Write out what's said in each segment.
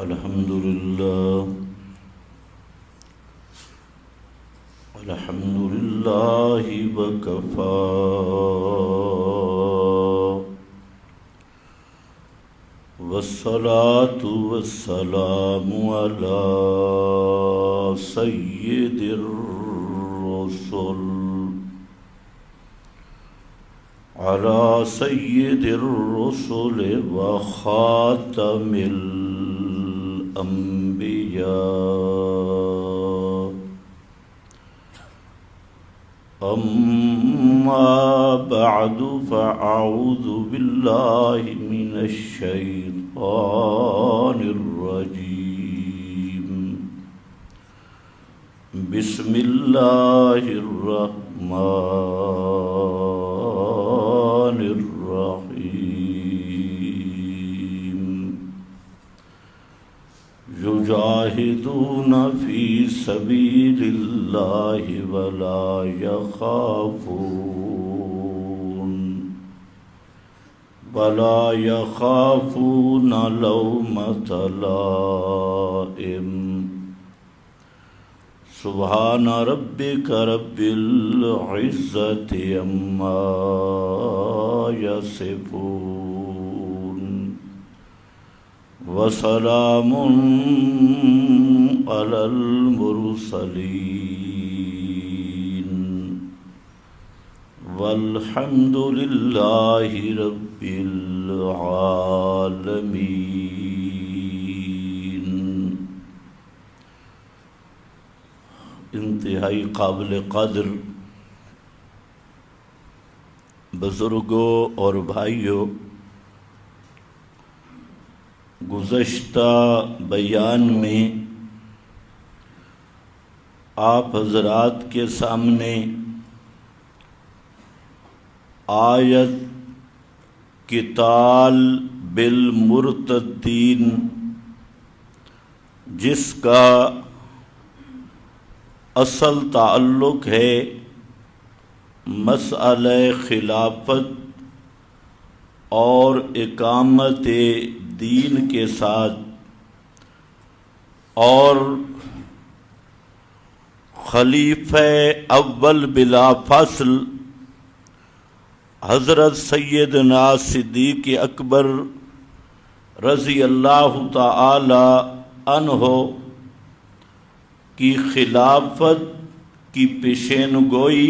الحمد لله وكفى والصلاة والسلام على سيد الرسل وخاتم الأنبياء. أما بعد فأعوذ بالله من الشيطان الرجيم. بسم الله الرحمن الرحيم. يجاهدون في سبيل الله ولا يخافون لومة لائم. سبحان ربك رب العزة عما يصفون وسلام على المرسلين والحمد لله رب العالمين. انتہائی قابل قدر بزرگوں اور بھائیوں، گزشتہ بیان میں آپ حضرات کے سامنے آیت قتال بالمرتدین، جس کا اصل تعلق ہے مسئلہ خلافت اور اقامت دین کے ساتھ، اور خلیفہ اول بلا فصل حضرت سیدنا صدیق اکبر رضی اللہ تعالی عنہ کی خلافت کی پیشین گوئی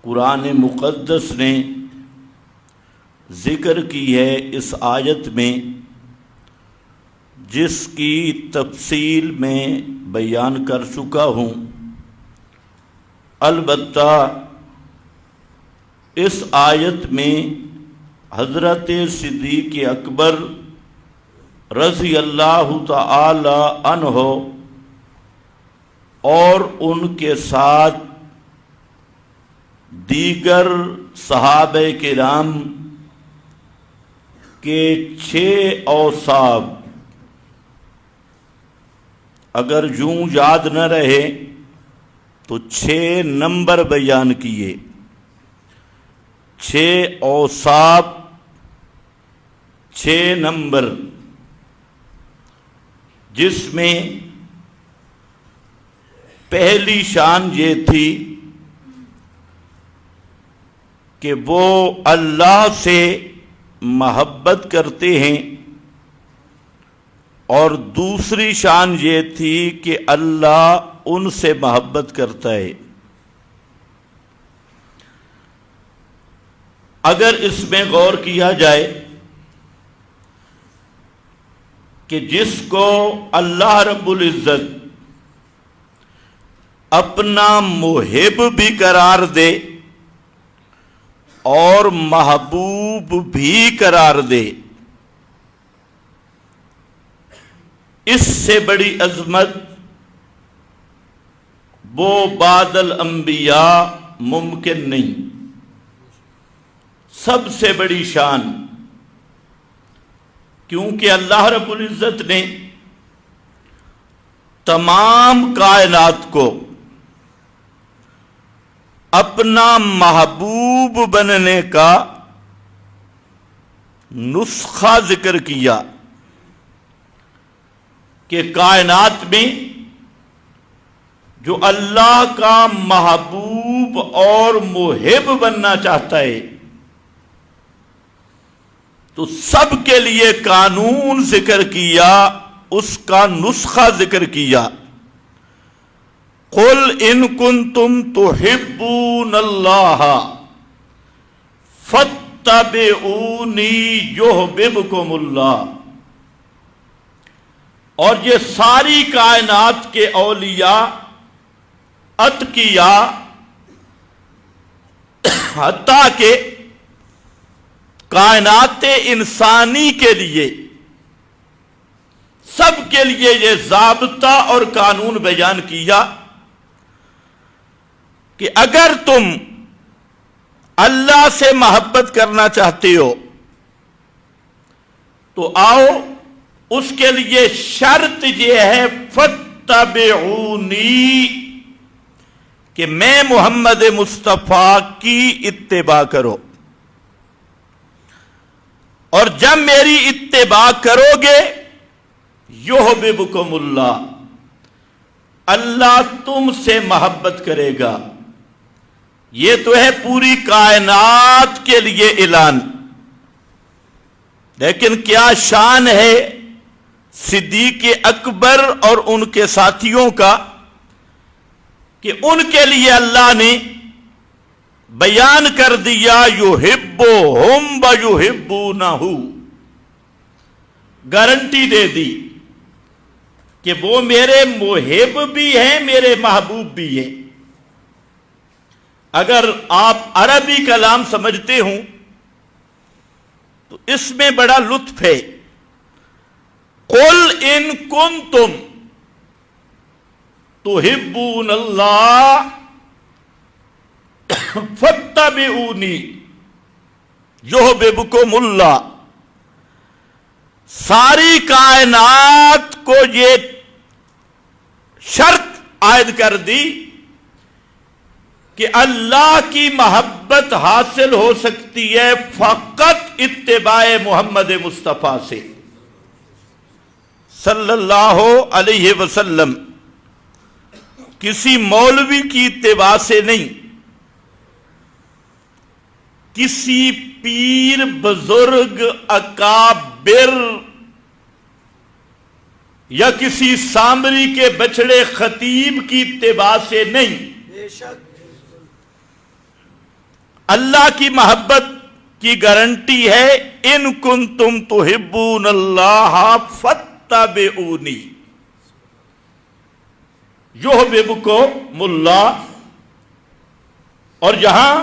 قرآن مقدس نے ذکر کی ہے اس آیت میں، جس کی تفصیل میں بیان کر چکا ہوں. البتہ اس آیت میں حضرت صدیق اکبر رضی اللہ تعالی عنہ اور ان کے ساتھ دیگر صحابہ کرام کے 6 اوصاف، اگر یوں یاد نہ رہے تو 6 نمبر بیان کیے. 6 اوصاف، 6 نمبر، جس میں پہلی شان یہ تھی کہ وہ اللہ سے محبت کرتے ہیں، اور دوسری شان یہ تھی کہ اللہ ان سے محبت کرتا ہے. اگر اس میں غور کیا جائے کہ جس کو اللہ رب العزت اپنا محب بھی قرار دے اور محبوب بھی قرار دے، اس سے بڑی عظمت وہ بعد الانبیاء ممکن نہیں. سب سے بڑی شان، کیونکہ اللہ رب العزت نے تمام کائنات کو اپنا محبوب بننے کا نسخہ ذکر کیا. کہ کائنات میں جو اللہ کا محبوب اور محب بننا چاہتا ہے تو سب کے لیے قانون ذکر کیا، اس کا نسخہ ذکر کیا۔ قل ان کنتم تحبون اللہ فاتبعونی یحببکم اللہ۔ اور یہ ساری کائنات کے اولیاء، اتقیاء، حتیٰ کہ کائنات انسانی کے لیے، سب کے لیے یہ ضابطہ اور قانون بیان کیا کہ اگر تم اللہ سے محبت کرنا چاہتے ہو تو آؤ، اس کے لیے شرط یہ ہے فاتبعونی، کہ میں محمد مصطفیٰ کی اتباع کرو، اور جب میری اتباع کرو گے یحببکم اللہ، اللہ تم سے محبت کرے گا۔ یہ تو ہے پوری کائنات کے لیے اعلان، لیکن کیا شان ہے صدیق اکبر اور ان کے ساتھیوں کا کہ ان کے لیے اللہ نے بیان کر دیا یحبہم ویحبونہ، گارنٹی دے دی کہ وہ میرے محب بھی ہیں، میرے محبوب بھی ہیں۔ اگر آپ عربی کلام سمجھتے ہوں تو اس میں بڑا لطف ہے۔ قل ان کنتم تحبون اللہ فاتبعونی یحببکم اللہ۔ ساری کائنات کو یہ شرط عائد کر دی کہ اللہ کی محبت حاصل ہو سکتی ہے فقط اتباع محمد مصطفیٰ سے صلی اللہ علیہ وسلم، کسی مولوی کی اتباع سے نہیں، کسی پیر، بزرگ، اکابر یا کسی سامری کے بچڑے خطیب کی اتباع سے نہیں، اللہ کی محبت کی گارنٹی ہے ان کنتم تحبون اللہ فاتبعونی یحببکم اللہ۔ اور یہاں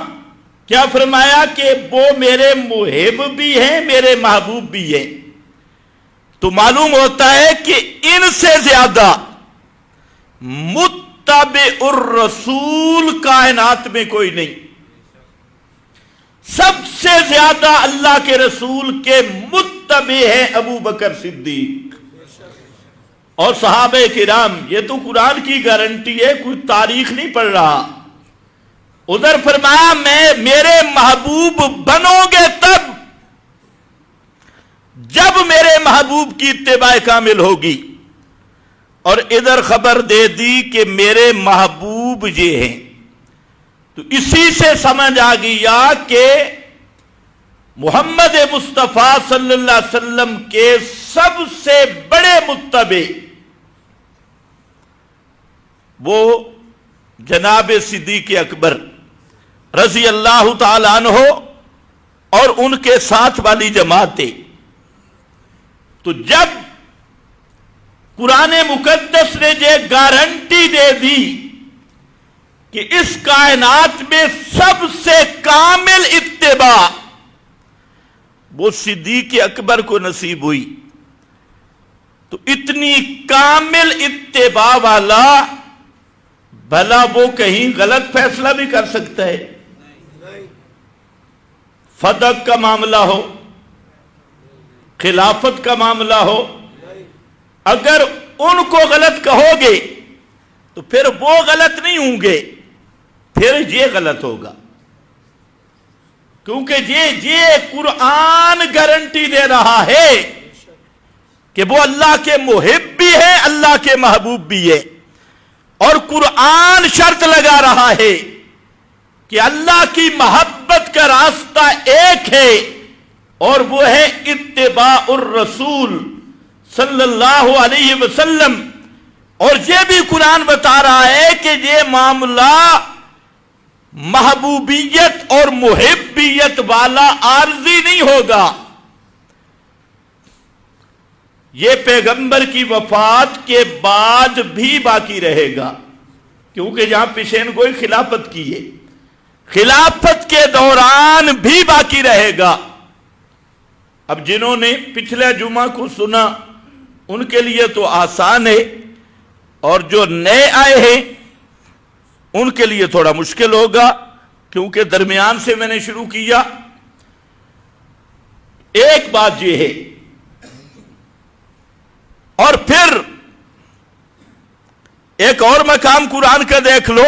کیا فرمایا کہ وہ میرے محب بھی ہیں، میرے محبوب بھی ہیں، تو معلوم ہوتا ہے کہ ان سے زیادہ متبع الرسول کائنات میں کوئی نہیں۔ سب سے زیادہ اللہ کے رسول کے متبع ہیں ابو بکر صدیق اور صحابہ کرام۔ یہ تو قرآن کی گارنٹی ہے، کوئی تاریخ نہیں پڑھ رہا۔ ادھر فرمایا میرے محبوب بنو گے تب جب میرے محبوب کی اتباع کامل ہوگی، اور ادھر خبر دے دی کہ میرے محبوب یہ ہیں۔ تو اسی سے سمجھ آ گیا کہ محمد مصطفیٰ صلی اللہ علیہ وسلم کے سب سے بڑے متبع وہ جناب صدیق اکبر رضی اللہ تعالی عنہ اور ان کے ساتھ والی جماعتیں۔ تو جب قرآن مقدس نے یہ گارنٹی دے دی کہ اس کائنات میں سب سے کامل اتباع وہ صدیق اکبر کو نصیب ہوئی، تو اتنی کامل اتباع والا بھلا وہ کہیں غلط فیصلہ بھی کر سکتا ہے؟ فدق کا معاملہ ہو، خلافت کا معاملہ ہو، اگر ان کو غلط کہو گے تو پھر وہ غلط نہیں ہوں گے، پھر یہ غلط ہوگا، کیونکہ یہ قرآن گارنٹی دے رہا ہے کہ وہ اللہ کے محب بھی ہے، اللہ کے محبوب بھی ہے، اور قرآن شرط لگا رہا ہے کہ اللہ کی محبت کا راستہ ایک ہے، اور وہ ہے اتباع الرسول صلی اللہ علیہ وسلم۔ اور یہ بھی قرآن بتا رہا ہے کہ یہ معاملہ محبوبیت اور محبیت والا عارضی نہیں ہوگا، یہ پیغمبر کی وفات کے بعد بھی باقی رہے گا، کیونکہ جہاں پیشین گوئی خلافت کی ہے، خلافت کے دوران بھی باقی رہے گا۔ اب جنہوں نے پچھلے جمعہ کو سنا ان کے لیے تو آسان ہے، اور جو نئے آئے ہیں ان کے لیے تھوڑا مشکل ہوگا، کیونکہ درمیان سے میں نے شروع کیا۔ ایک بات یہ ہے، اور پھر ایک اور مقام قرآن کا دیکھ لو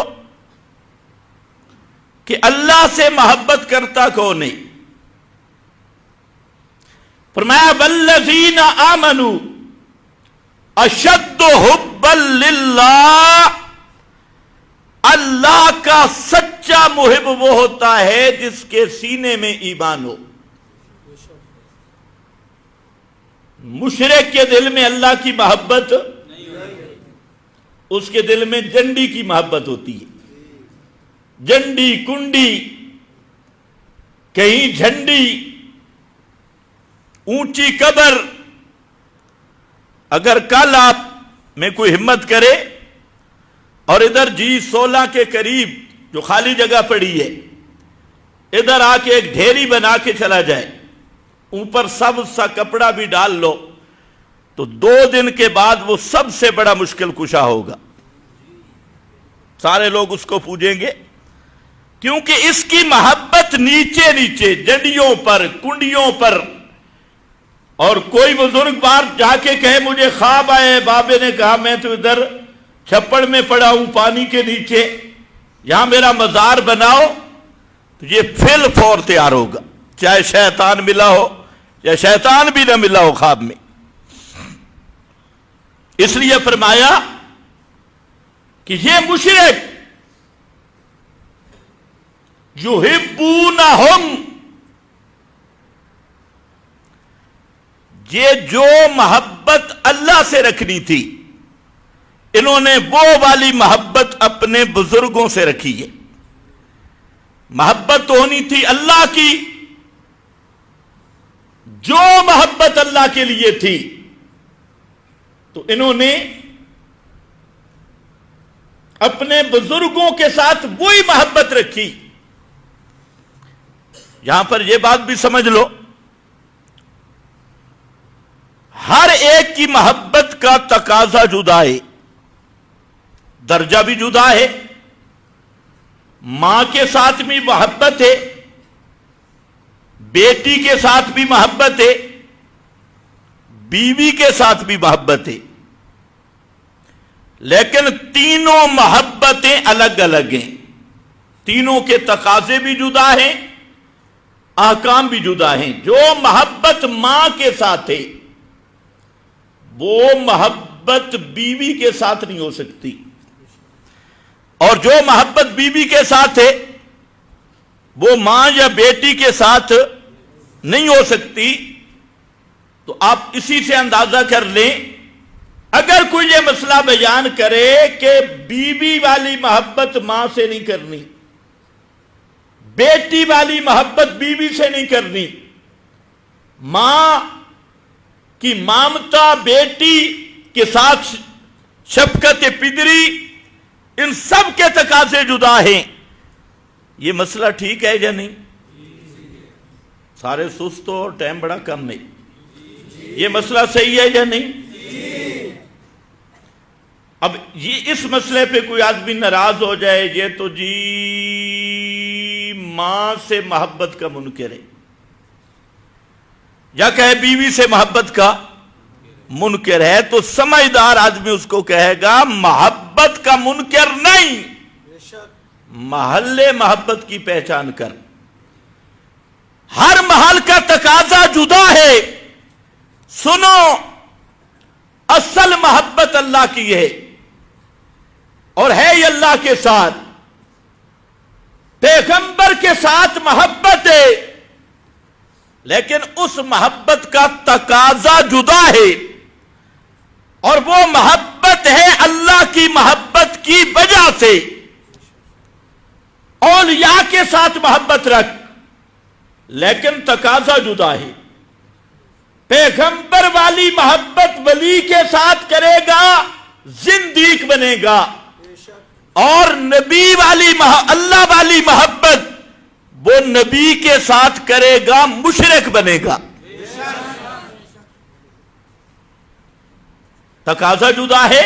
کہ اللہ سے محبت کرتا کون ہے؟ فرمایا والذین آمنوا اشد حبا للہ، اللہ کا سچا محب وہ ہوتا ہے جس کے سینے میں ایمان ہو۔ مشرک کے دل میں اللہ کی محبت، اس کے دل میں جنڈی کی محبت ہوتی ہے، جنڈی کنڈی، کہیں جھنڈی، اونچی قبر۔ اگر کل آپ میں کوئی ہمت کرے اور ادھر G16 کے قریب جو خالی جگہ پڑی ہے ادھر آ کے ایک ڈھیری بنا کے چلا جائے، اوپر سب سا کپڑا بھی ڈال لو، تو 2 دن کے بعد وہ سب سے بڑا مشکل کشا ہوگا۔ سارے لوگ اس کو پوجیں گے، کیونکہ اس کی محبت نیچے نیچے جنڈیوں پر، کنڈیوں پر۔ اور کوئی بزرگ بار جا کے کہے مجھے خواب آئے، بابے نے کہا میں تو ادھر چھپڑ میں پڑا ہوں پانی کے نیچے، یہاں میرا مزار بناؤ، تو یہ فل فور تیار ہوگا، چاہے شیطان ملا ہو یا شیطان بھی نہ ملا ہو خواب میں۔ اس لیے فرمایا کہ یہ مشرک یحبونہم، یہ جو محبت اللہ سے رکھنی تھی انہوں نے وہ والی محبت اپنے بزرگوں سے رکھی ہے۔ محبت تو ہونی تھی اللہ کی، جو محبت اللہ کے لیے تھی تو انہوں نے اپنے بزرگوں کے ساتھ وہی محبت رکھی۔ یہاں پر یہ بات بھی سمجھ لو، ہر ایک کی محبت کا تقاضا جدا ہے، درجہ بھی جدا ہے۔ ماں کے ساتھ بھی محبت ہے، بیٹی کے ساتھ بھی محبت ہے، بیوی کے ساتھ بھی محبت ہے، لیکن تینوں محبتیں الگ الگ ہیں، تینوں کے تقاضے بھی جدا ہیں، احکام بھی جدا ہیں۔ جو محبت ماں کے ساتھ ہے وہ محبت بیوی کے ساتھ نہیں ہو سکتی، اور جو محبت بیوی کے ساتھ ہے وہ ماں یا بیٹی کے ساتھ نہیں ہو سکتی۔ تو آپ اسی سے اندازہ کر لیں، اگر کوئی یہ مسئلہ بیان کرے کہ بیوی والی محبت ماں سے نہیں کرنی، بیٹی والی محبت بیوی سے نہیں کرنی، ماں کی مامتا بیٹی کے ساتھ شفقت پدری، ان سب کے تقاضے جدا ہیں۔ یہ مسئلہ ٹھیک ہے یا نہیں؟ سارے سست ہو اور ٹائم بڑا کم ہے، یہ مسئلہ صحیح ہے یا نہیں؟ اب یہ اس مسئلے پہ کوئی آدمی ناراض ہو جائے، یہ تو جی ماں سے محبت کا منکر ہے، یا کہے بیوی سے محبت کا منکر ہے، تو سمجھدار آدمی اس کو کہے گا محبت کا منکر نہیں، محل محبت کی پہچان کر۔ ہر محل کا تقاضا جدا ہے۔ سنو، اصل محبت اللہ کی ہے اور ہے یہ اللہ کے ساتھ، پیغمبر کے ساتھ محبت ہے، لیکن اس محبت کا تقاضا جدا ہے، اور وہ محبت ہے اللہ کی محبت کی وجہ سے۔ اولیاء کے ساتھ محبت رکھ، لیکن تقاضا جدا ہے۔ پیغمبر والی محبت ولی کے ساتھ کرے گا زندیق بنے گا، اور نبی والی اللہ والی محبت وہ نبی کے ساتھ کرے گا مشرک بنے گا۔ تقاضا جدا ہے۔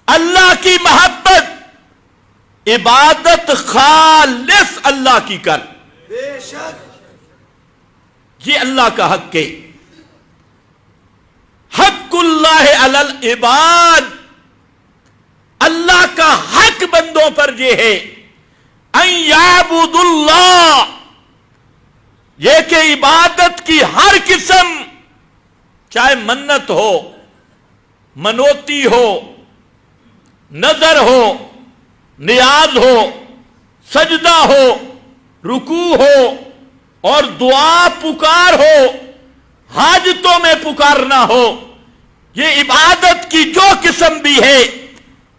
اللہ کی محبت، عبادت خالص اللہ کی کر، یہ اللہ کا حق ہے۔ حق اللہ علی العباد، اللہ کا حق بندوں پر یہ ہے، ان یعبد اللہ، یہ کہ عبادت کی ہر قسم، چاہے منت ہو، منوتی ہو، نظر ہو، نیاز ہو، سجدہ ہو، رکوع ہو، اور دعا پکار ہو، حاجتوں میں پکارنا ہو، یہ عبادت کی جو قسم بھی ہے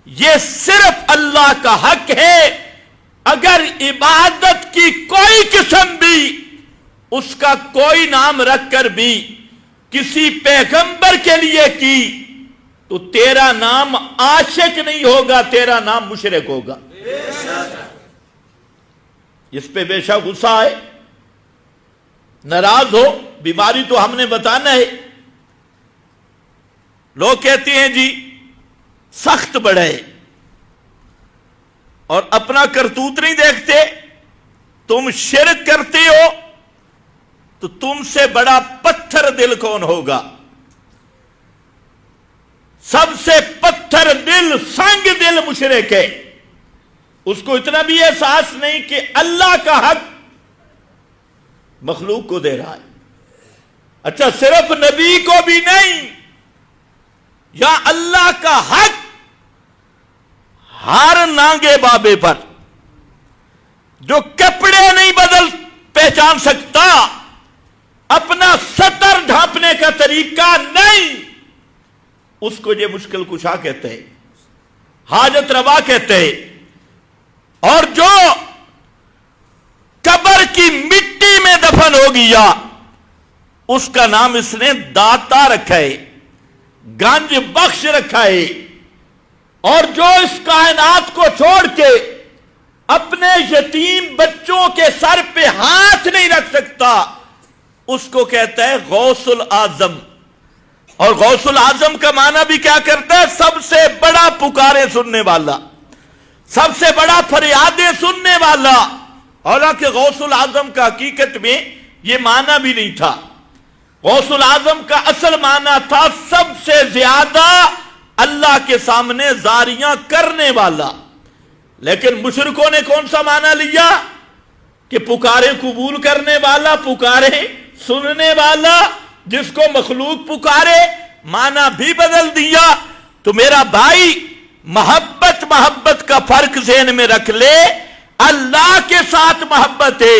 یہ صرف اللہ کا حق ہے۔ اگر عبادت کی کوئی قسم بھی اس کا کوئی نام رکھ کر بھی کسی پیغمبر کے لیے کی تو تیرا نام عاشق نہیں ہوگا، تیرا نام مشرک ہوگا۔ اس پہ بے شک غصہ ہے، ناراض ہو، بیماری تو ہم نے بتانا ہے۔ لوگ کہتے ہیں جی سخت بڑھے اور اپنا کرتوت نہیں دیکھتے، تم شرک کرتے ہو تو تم سے بڑا پتھر دل کون ہوگا؟ سب سے پتھر دل، سنگ دل مشرک ہے۔ اس کو اتنا بھی احساس نہیں کہ اللہ کا حق مخلوق کو دے رہا ہے۔ اچھا، صرف نبی کو بھی نہیں، یا اللہ کا حق ہر نانگے بابے پر جو کپڑے نہیں بدل پہچان سکتا، اپنا ستر ڈھانپنے کا طریقہ نہیں، اس کو یہ مشکل کشا کہتے ہیں، حاجت روا کہتے ہیں۔ اور جو قبر کی مٹی میں دفن ہو گیا اس کا نام اس نے داتا رکھا ہے، گنج بخش رکھا ہے۔ اور جو اس کائنات کو چھوڑ کے اپنے یتیم بچوں کے سر پہ ہاتھ نہیں رکھ سکتا اس کو کہتا ہے غوث العظم۔ اور غوث العظم کا معنی بھی کیا کرتا ہے؟ سب سے بڑا پکارے سننے والا، سب سے بڑا فریادیں سننے والا۔ حالانکہ غوث العظم کا حقیقت میں یہ معنی بھی نہیں تھا۔ غوث العظم کا اصل معنی تھا سب سے زیادہ اللہ کے سامنے زاریاں کرنے والا۔ لیکن مشرکوں نے کون سا معنی لیا کہ پکارے قبول کرنے والا، پکارے سننے والا، جس کو مخلوق پکارے، معنی بھی بدل دیا۔ تو میرا بھائی، محبت کا فرق ذہن میں رکھ لے۔ اللہ کے ساتھ محبت ہے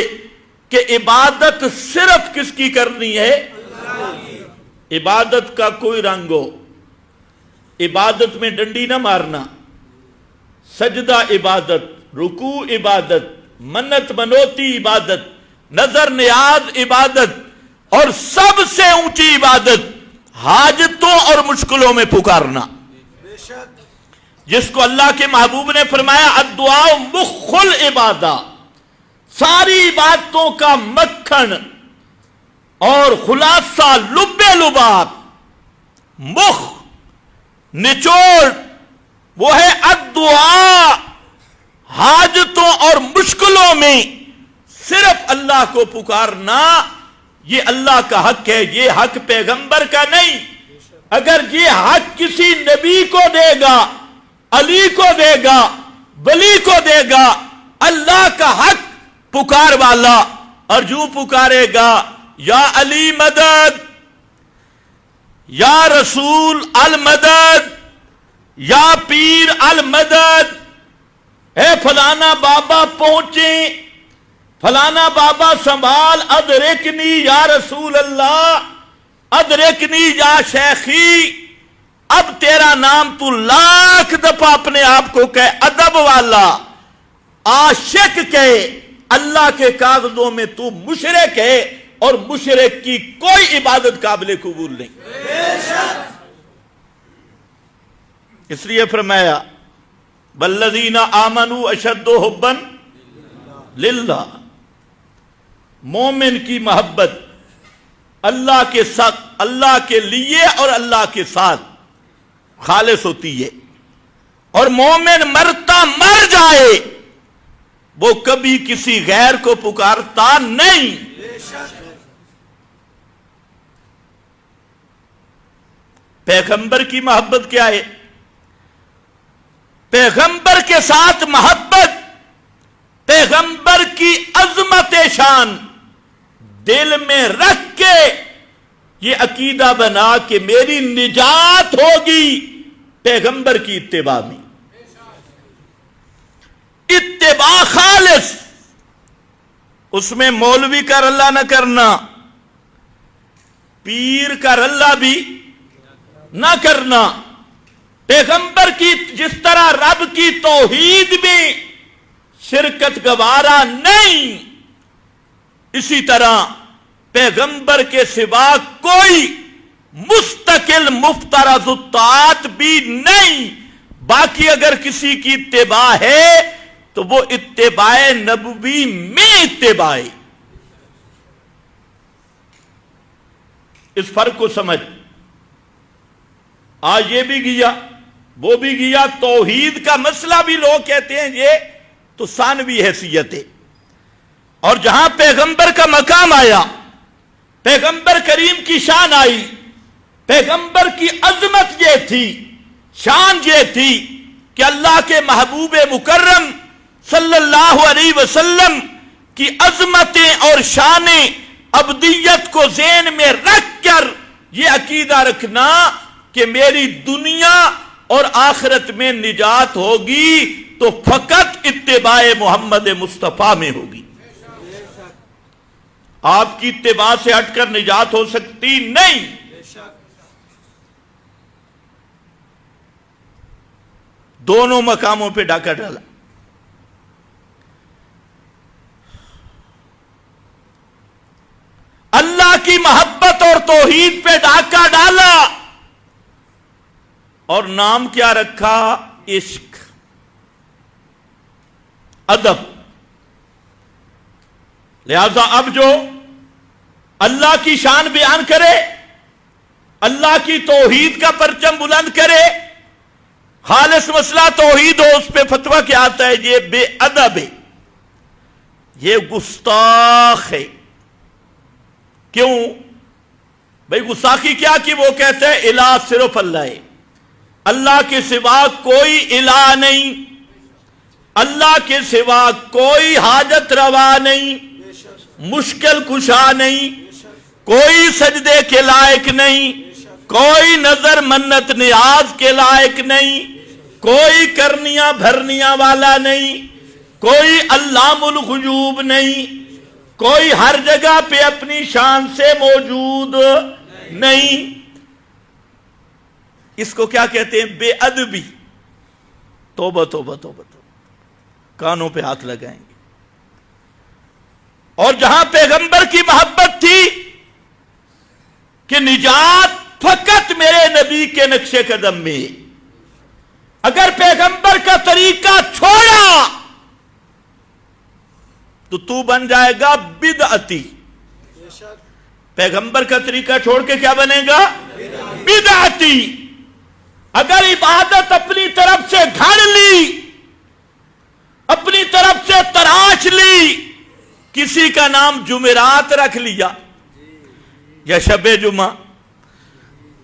کہ عبادت صرف کس کی کرنی ہے؟ عبادت کا کوئی رنگ ہو، عبادت میں ڈنڈی نہ مارنا، سجدہ عبادت، رکوع عبادت، منت منوتی عبادت، نظر نیاز عبادت، اور سب سے اونچی عبادت حاجتوں اور مشکلوں میں پکارنا، جس کو اللہ کے محبوب نے فرمایا الدعاء مخ العبادہ، ساری عبادتوں کا مکھن اور خلاصہ، لب لباب، مخ، نچوڑ، وہ ہے الدعاء۔ حاجتوں اور مشکلوں میں صرف اللہ کو پکارنا، یہ اللہ کا حق ہے، یہ حق پیغمبر کا نہیں۔ اگر یہ حق کسی نبی کو دے گا، علی کو دے گا، ولی کو دے گا، اللہ کا حق پکار والا، اور جو پکارے گا یا علی مدد، یا رسول المدد، یا پیر المدد، اے فلانا بابا پہنچے، فلانا بابا سنبھال، ادرکنی یا رسول اللہ، ادرکنی یا شیخی۔ اب تیرا نام تو لاکھ دفعہ اپنے آپ کو کہے، ادب والا، عاشق کہے، اللہ کے کاغذوں میں تو مشرک ہے، اور مشرک کی کوئی عبادت قابل قبول نہیں۔ اس لیے فرمایا والذین آمنوا اشد حبا للہ، مومن کی محبت اللہ کے ساتھ، اللہ کے لیے اور اللہ کے ساتھ خالص ہوتی ہے، اور مومن مرتا مر جائے وہ کبھی کسی غیر کو پکارتا نہیں۔ پیغمبر کی محبت کیا ہے؟ پیغمبر کے ساتھ محبت، پیغمبر کی عظمت شان دل میں رکھ کے یہ عقیدہ بنا کہ میری نجات ہوگی پیغمبر کی اتباع میں، اتباع خالص، اس میں مولوی کا رلا نہ کرنا، پیر کا رلا بھی نہ کرنا، پیغمبر کی جس طرح رب کی توحید میں شرکت گوارا نہیں، اسی طرح پیغمبر کے سوا کوئی مستقل مفترض الطاعت بھی نہیں۔ باقی اگر کسی کی اتباع ہے تو وہ اتباع نبوی میں اتباع، اس فرق کو سمجھ۔ آج یہ بھی گیا وہ بھی گیا، توحید کا مسئلہ بھی لوگ کہتے ہیں یہ تو ثانوی حیثیت ہے، اور جہاں پیغمبر کا مقام آیا، پیغمبر کریم کی شان آئی، پیغمبر کی عظمت یہ تھی، شان یہ تھی کہ اللہ کے محبوب مکرم صلی اللہ علیہ وسلم کی عظمتیں اور شانیں ابدیت کو ذہن میں رکھ کر یہ عقیدہ رکھنا کہ میری دنیا اور آخرت میں نجات ہوگی تو فقط اتباع محمد مصطفیٰ میں ہوگی، آپ کی اتباع سے ہٹ کر نجات ہو سکتی نہیں۔ دونوں مقاموں پہ ڈاکہ ڈالا۔ اللہ کی محبت اور توحید پہ ڈاکہ ڈالا، اور نام کیا رکھا؟ عشق، ادب۔ لہذا اب جو اللہ کی شان بیان کرے، اللہ کی توحید کا پرچم بلند کرے، خالص مسئلہ توحید ہو، اس پہ فتویٰ کیا آتا ہے؟ یہ بے ادب ہے، یہ گستاخ ہے۔ کیوں بھئی گستاخی کیا کہ وہ کہتے ہیں الہ صرف اللہ ہے، اللہ کے سوا کوئی الہ نہیں، اللہ کے سوا کوئی حاجت روا نہیں، مشکل کشا نہیں، کوئی سجدے کے لائق نہیں، کوئی نظر منت نیاز کے لائق نہیں، کوئی کرنیاں بھرنیاں والا نہیں، کوئی علام الغیوب نہیں، کوئی ہر جگہ پہ اپنی شان سے موجود نہیں۔ اس کو کیا کہتے ہیں؟ بے ادبی۔ توبہ توبہ توبہ توبہ، کانوں پہ ہاتھ لگائیں گے۔ اور جہاں پیغمبر کی محبت تھی کہ نجات فقط میرے نبی کے نقش قدم میں، اگر پیغمبر کا طریقہ چھوڑا تو تو بن جائے گا بدعتی۔ پیغمبر کا طریقہ چھوڑ کے کیا بنے گا؟ بدعتی۔ اگر عبادت اپنی طرف سے گھڑ لی، اپنی طرف سے تراش لی، کسی کا نام جمعرات رکھ لیا یا شب جمعہ،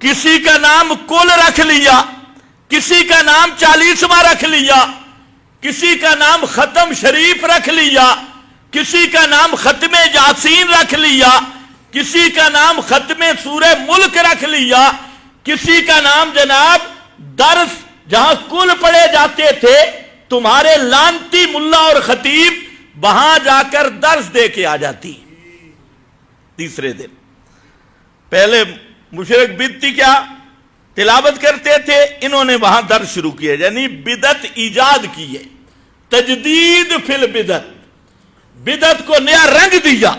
کسی کا نام کل رکھ لیا، کسی کا نام 40واں رکھ لیا، کسی کا نام ختم شریف رکھ لیا، کسی کا نام ختم یاسین رکھ لیا، کسی کا نام ختم سورہ ملک رکھ لیا، کسی کا نام جناب درس جہاں کل پڑھے جاتے تھے، تمہارے لانتی ملا اور خطیب وہاں جا کر درس دے کے آ جاتی تیسرے دن۔ پہلے مشرک بدتی کیا تلاوت کرتے تھے، انہوں نے وہاں درس شروع کیا، یعنی بدعت ایجاد کی ہے، تجدید فی البدعت، بدعت کو نیا رنگ دیا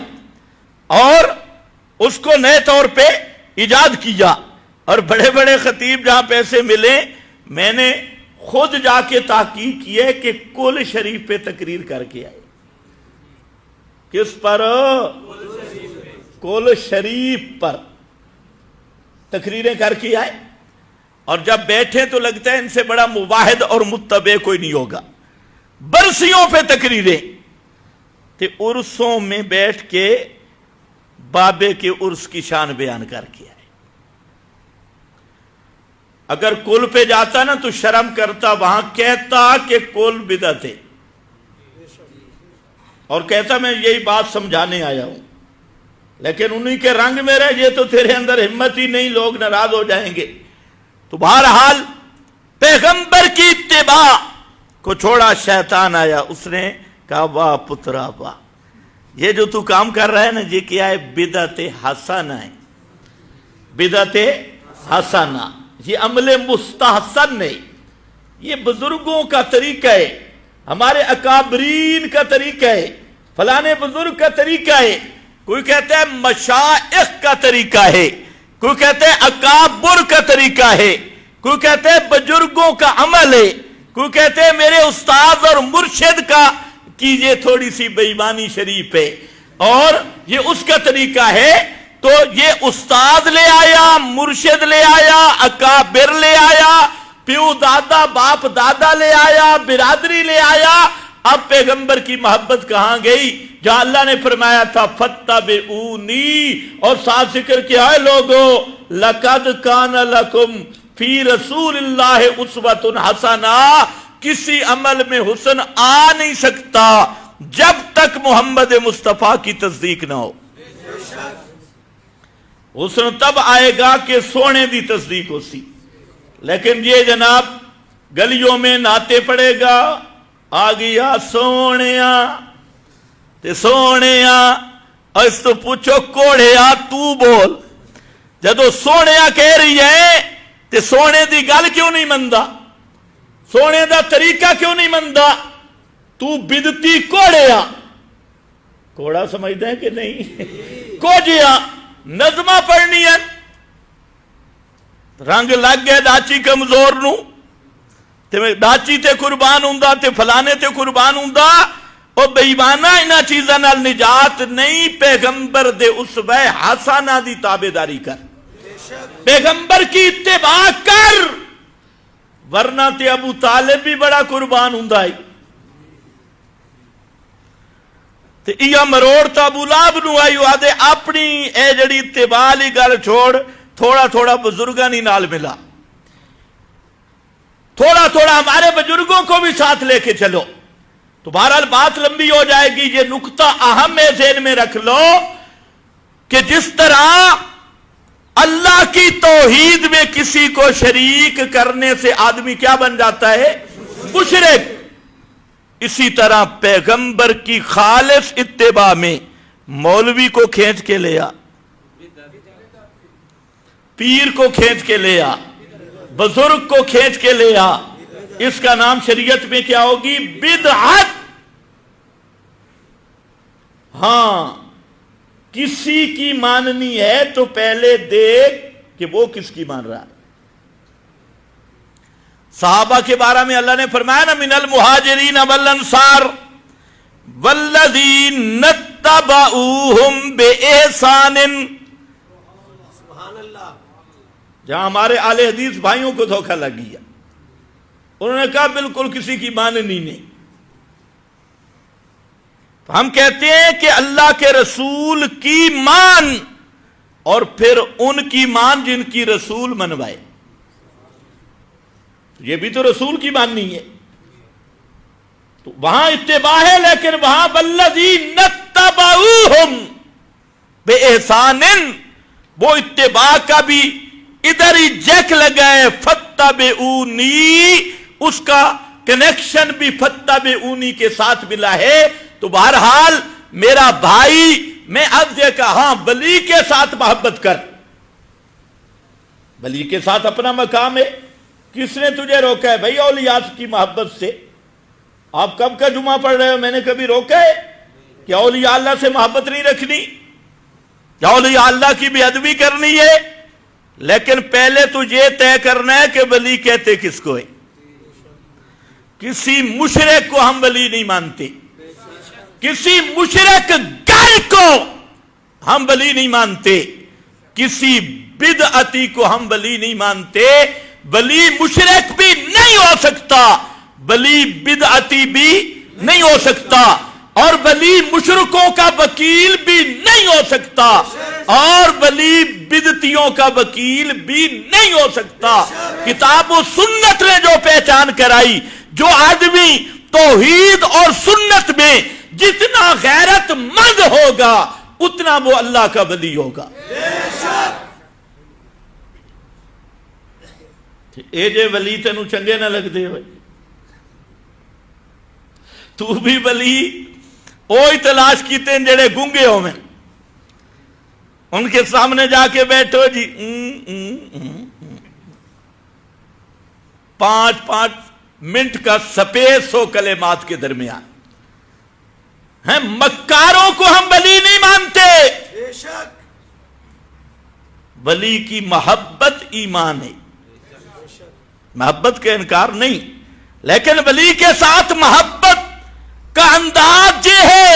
اور اس کو نئے طور پہ ایجاد کیا۔ اور بڑے بڑے خطیب جہاں پیسے ملے، میں نے خود جا کے تحقیق کی ہے کہ کل شریف پہ تقریر کر کے آئے۔ کس پر؟ کل شریف پر تقریریں کر کے آئے، اور جب بیٹھے تو لگتا ہے ان سے بڑا مواحد اور متبع کوئی نہیں ہوگا۔ برسیوں پہ تقریریں تے عرسوں میں بیٹھ کے بابے کے عرس کی شان بیان کر کے آئے۔ اگر کل پہ جاتا نا تو شرم کرتا، وہاں کہتا کہ کل بدعت ہے، اور کہتا میں یہی بات سمجھانے آیا ہوں، لیکن انہی کے رنگ میں رہ، یہ تو تیرے اندر ہمت ہی نہیں، لوگ ناراض ہو جائیں گے۔ تو بہرحال پیغمبر کی اتباع کو چھوڑا، شیطان آیا، اس نے کہا واہ پترا واہ، یہ جو تو کام کر رہا ہے نا، یہ کیا ہے؟ بدعت حسنہ ہے، بدعت حسنہ، یہ عمل مستحسن نہیں، یہ بزرگوں کا طریقہ ہے، ہمارے اکابرین کا طریقہ ہے، فلانے بزرگ کا طریقہ ہے۔ کوئی کہتا ہے مشائخ کا طریقہ ہے، کوئی کہتا ہے اکابر کا طریقہ ہے، کوئی کہتا ہے بزرگوں کا عمل ہے، کوئی کہتے ہیں میرے استاد اور مرشد کا کیجئے تھوڑی سی بے ایمانی شریف ہے، اور یہ اس کا طریقہ ہے۔ تو یہ استاد لے آیا، مرشد لے آیا، اکابر لے آیا، پیو دادا باپ دادا لے آیا، برادری لے آیا۔ اب پیغمبر کی محبت کہاں گئی؟ جہاں اللہ نے فرمایا تھا فَاتَّبِعُونِی، اور ساتھ ذکر کیا ہے لوگو لَقَدْ كَانَ لَكُمْ فِي رَسُولِ اللَّهِ أُسْوَةٌ حَسَنَةٌ۔ کسی عمل میں حسن آ نہیں سکتا جب تک محمد مصطفیٰ کی تصدیق نہ ہو۔ حسن تب آئے گا کہ سونے دی تصدیق ہو سی، لیکن یہ جناب گلیوں میں ناتے پڑے گا، آ گیا سونیا تے سونیا، اور اس تو پوچھو کوڑیا تو بول، جدو سونیا کہہ رہی ہے تے سونے دی گل کیوں نہیں مندا، سونے دا طریقہ کیوں نہیں مندا؟ تو بدتی کوڑیا، کوڑا سمجھتا ہے کہ نہیں؟ کوجیا نظمہ پڑھنی ہے، رنگ لگ گئے ڈاچی کمزور نو، تے ڈاچی تے قربان ہوندا تے فلانے تے قربان ہوندا، او بے ایمانہ انہاں چیزاں نال نجات نہیں۔ پیغمبر دے اسوہ حسنہ دی تابعداری کر، پیغمبر کی اتباع کر، ورنہ تے ابو طالب بھی بڑا قربان ہوندا ہے، تے ایہ مروڑ تا ابو لہب نو آئی آدھے اپنی اے جڑی اتباع لی گل چھوڑ، تھوڑا تھوڑا بزرگاں نی نال ملا، تھوڑا تھوڑا ہمارے بزرگوں کو بھی ساتھ لے کے چلو۔ تو بہرحال بات لمبی ہو جائے گی، یہ نقطہ اہم ہے، ذہن میں رکھ لو کہ جس طرح اللہ کی توحید میں کسی کو شریک کرنے سے آدمی کیا بن جاتا ہے؟ مشرک۔ اسی طرح پیغمبر کی خالص اتباع میں مولوی کو کھینچ کے لیا، پیر کو کھینچ کے لیا، بزرگ کو کھینچ کے لیا، اس کا نام شریعت میں کیا ہوگی؟ بدعت۔ ہاں کسی کی ماننی ہے تو پہلے دیکھ کہ وہ کس کی مان رہا ہے۔ صحابہ کے بارے میں اللہ نے فرمایا نا من المہاجرین والانصار والذین اتبعوہم بإحسان، جہاں ہمارے اہل حدیث بھائیوں کو دھوکہ لگ گیا، انہوں نے کہا بالکل کسی کی ماننی نہیں۔ ہم کہتے ہیں کہ اللہ کے رسول کی مان، اور پھر ان کی مان جن کی رسول منوائے، یہ بھی تو رسول کی ماننی ہے۔ تو وہاں اتباع ہے، لیکن وہاں والذین اتبعوہم بإحسان، وہ اتباع کا بھی ادھر ہی جیک لگائے فَاتَّبِعُونِی، اس کا کنیکشن بھی فَاتَّبِعُونِی کے ساتھ ملا ہے. تو بہرحال میرا بھائی، میں اب یہ کہا ہاں ولی کے ساتھ محبت کر، ولی کے ساتھ اپنا مقام ہے. کس نے تجھے روکا ہے بھائی اولیاء کی محبت سے؟ آپ کب کا جمعہ پڑھ رہے ہو؟ میں نے کبھی روکا ہے کہ اولیاء اللہ سے محبت نہیں رکھنی یا اولیاء اللہ کی بے ادبی کرنی ہے؟ لیکن پہلے تجھے طے کرنا ہے کہ ولی کہتے کس کو ہے. کسی مشرک کو ہم ولی نہیں مانتے، کسی مشرک گائے کو ہم ولی نہیں مانتے، کسی بدعتی کو ہم ولی نہیں مانتے. ولی مشرک بھی نہیں ہو سکتا، ولی بدعتی بھی نہیں ہو سکتا، اور ولی مشرکوں کا وکیل بھی نہیں ہو سکتا، اور ولی بدعتیوں کا وکیل بھی نہیں ہو سکتا. کتاب و سنت نے جو پہچان کرائی، جو آدمی توحید اور سنت میں جتنا غیرت مند ہوگا اتنا وہ اللہ کا ولی ہوگا. اے جے ولی تینوں چنگے نہ لگتے ہوئے، تو بھی ولی اوہی تلاش کیتے ہیں جڑے گونگے ہو میں، ان کے سامنے جا کے بیٹھو جی 5 منٹ کا سپیس ہو کلمات کے درمیان. ہیں مکاروں کو ہم ولی نہیں مانتے. ولی کی محبت ایمان ہے، محبت کا انکار نہیں، لیکن ولی کے ساتھ محبت کا انداز یہ ہے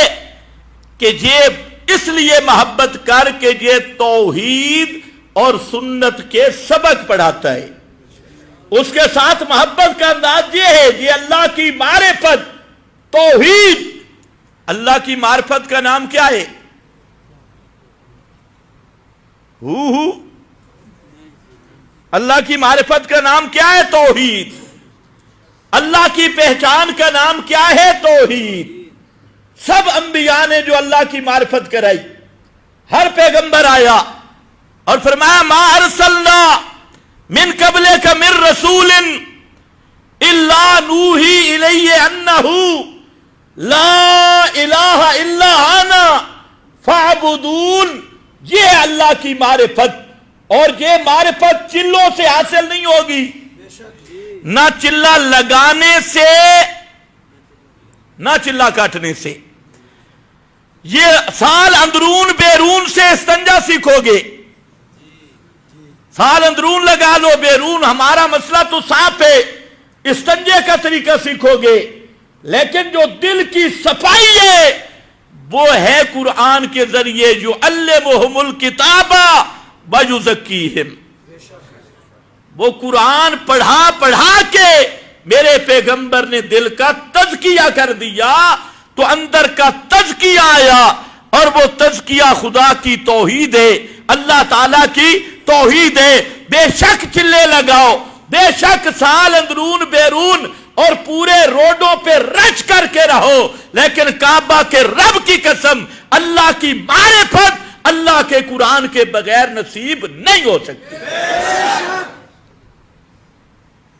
کہ یہ اس لیے محبت کر کے یہ توحید اور سنت کے سبق پڑھاتا ہے. اس کے ساتھ محبت کا انداز یہ ہے یہ اللہ کی معرفت، توحید. اللہ کی معرفت کا نام کیا ہے؟ اللہ کی معرفت کا نام کیا ہے؟ توحید. اللہ کی پہچان کا نام کیا ہے؟ توحید. سب انبیاء نے جو اللہ کی معرفت کرائی، ہر پیغمبر آیا اور فرمایا ما ارسلنا من قبلک من رسول الا نوحی الیہ انہ لا الہ الا انا فاعبدون. یہ ہے اللہ کی معرفت، اور یہ معرفت چلوں سے حاصل نہیں ہوگی، نہ چلہ لگانے سے نہ چلہ کاٹنے سے. یہ سال اندرون بیرون سے استنجا سیکھو گے، سال اندرون لگا لو بیرون، ہمارا مسئلہ تو صاف ہے، استنجے کا طریقہ سیکھو گے. لیکن جو دل کی صفائی ہے وہ ہے قرآن کے ذریعے یعلمہم الکتاب ویزکیہم. وہ قرآن پڑھا کے میرے پیغمبر نے دل کا تزکیہ کر دیا، تو اندر کا تزکیہ آیا، اور وہ تزکیہ خدا کی توحید ہے، اللہ تعالیٰ کی توحید ہے. بے شک چلے لگاؤ، بے شک سال اندرون بیرون اور پورے روڈوں پہ رچ کر کے رہو، لیکن کعبہ کے رب کی قسم اللہ کی معرفت اللہ کے قرآن کے بغیر نصیب نہیں ہو سکتی.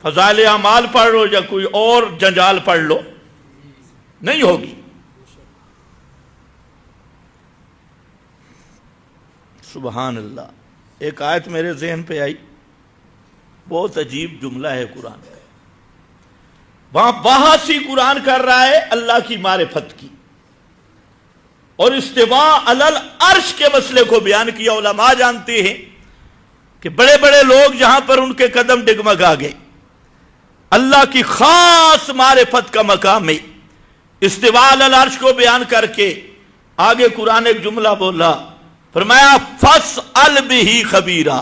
فضائل اعمال پڑھ لو یا کوئی اور جنجال پڑھ لو، نہیں ہوگی. سبحان اللہ. ایک آیت میرے ذہن پہ آئی، بہت عجیب جملہ ہے قرآن کا. وہاں بحث ہی قرآن کر رہا ہے اللہ کی معرفت کی، اور استواء علی العرش کے مسئلے کو بیان کیا. علماء جانتے ہیں کہ بڑے بڑے لوگ جہاں پر ان کے قدم ڈگمگا گئے، اللہ کی خاص معرفت کا مقام ہے. استواء علی العرش کو بیان کر کے آگے قرآن ایک جملہ بولا، فرمایا فاسأل بہ خبیرا.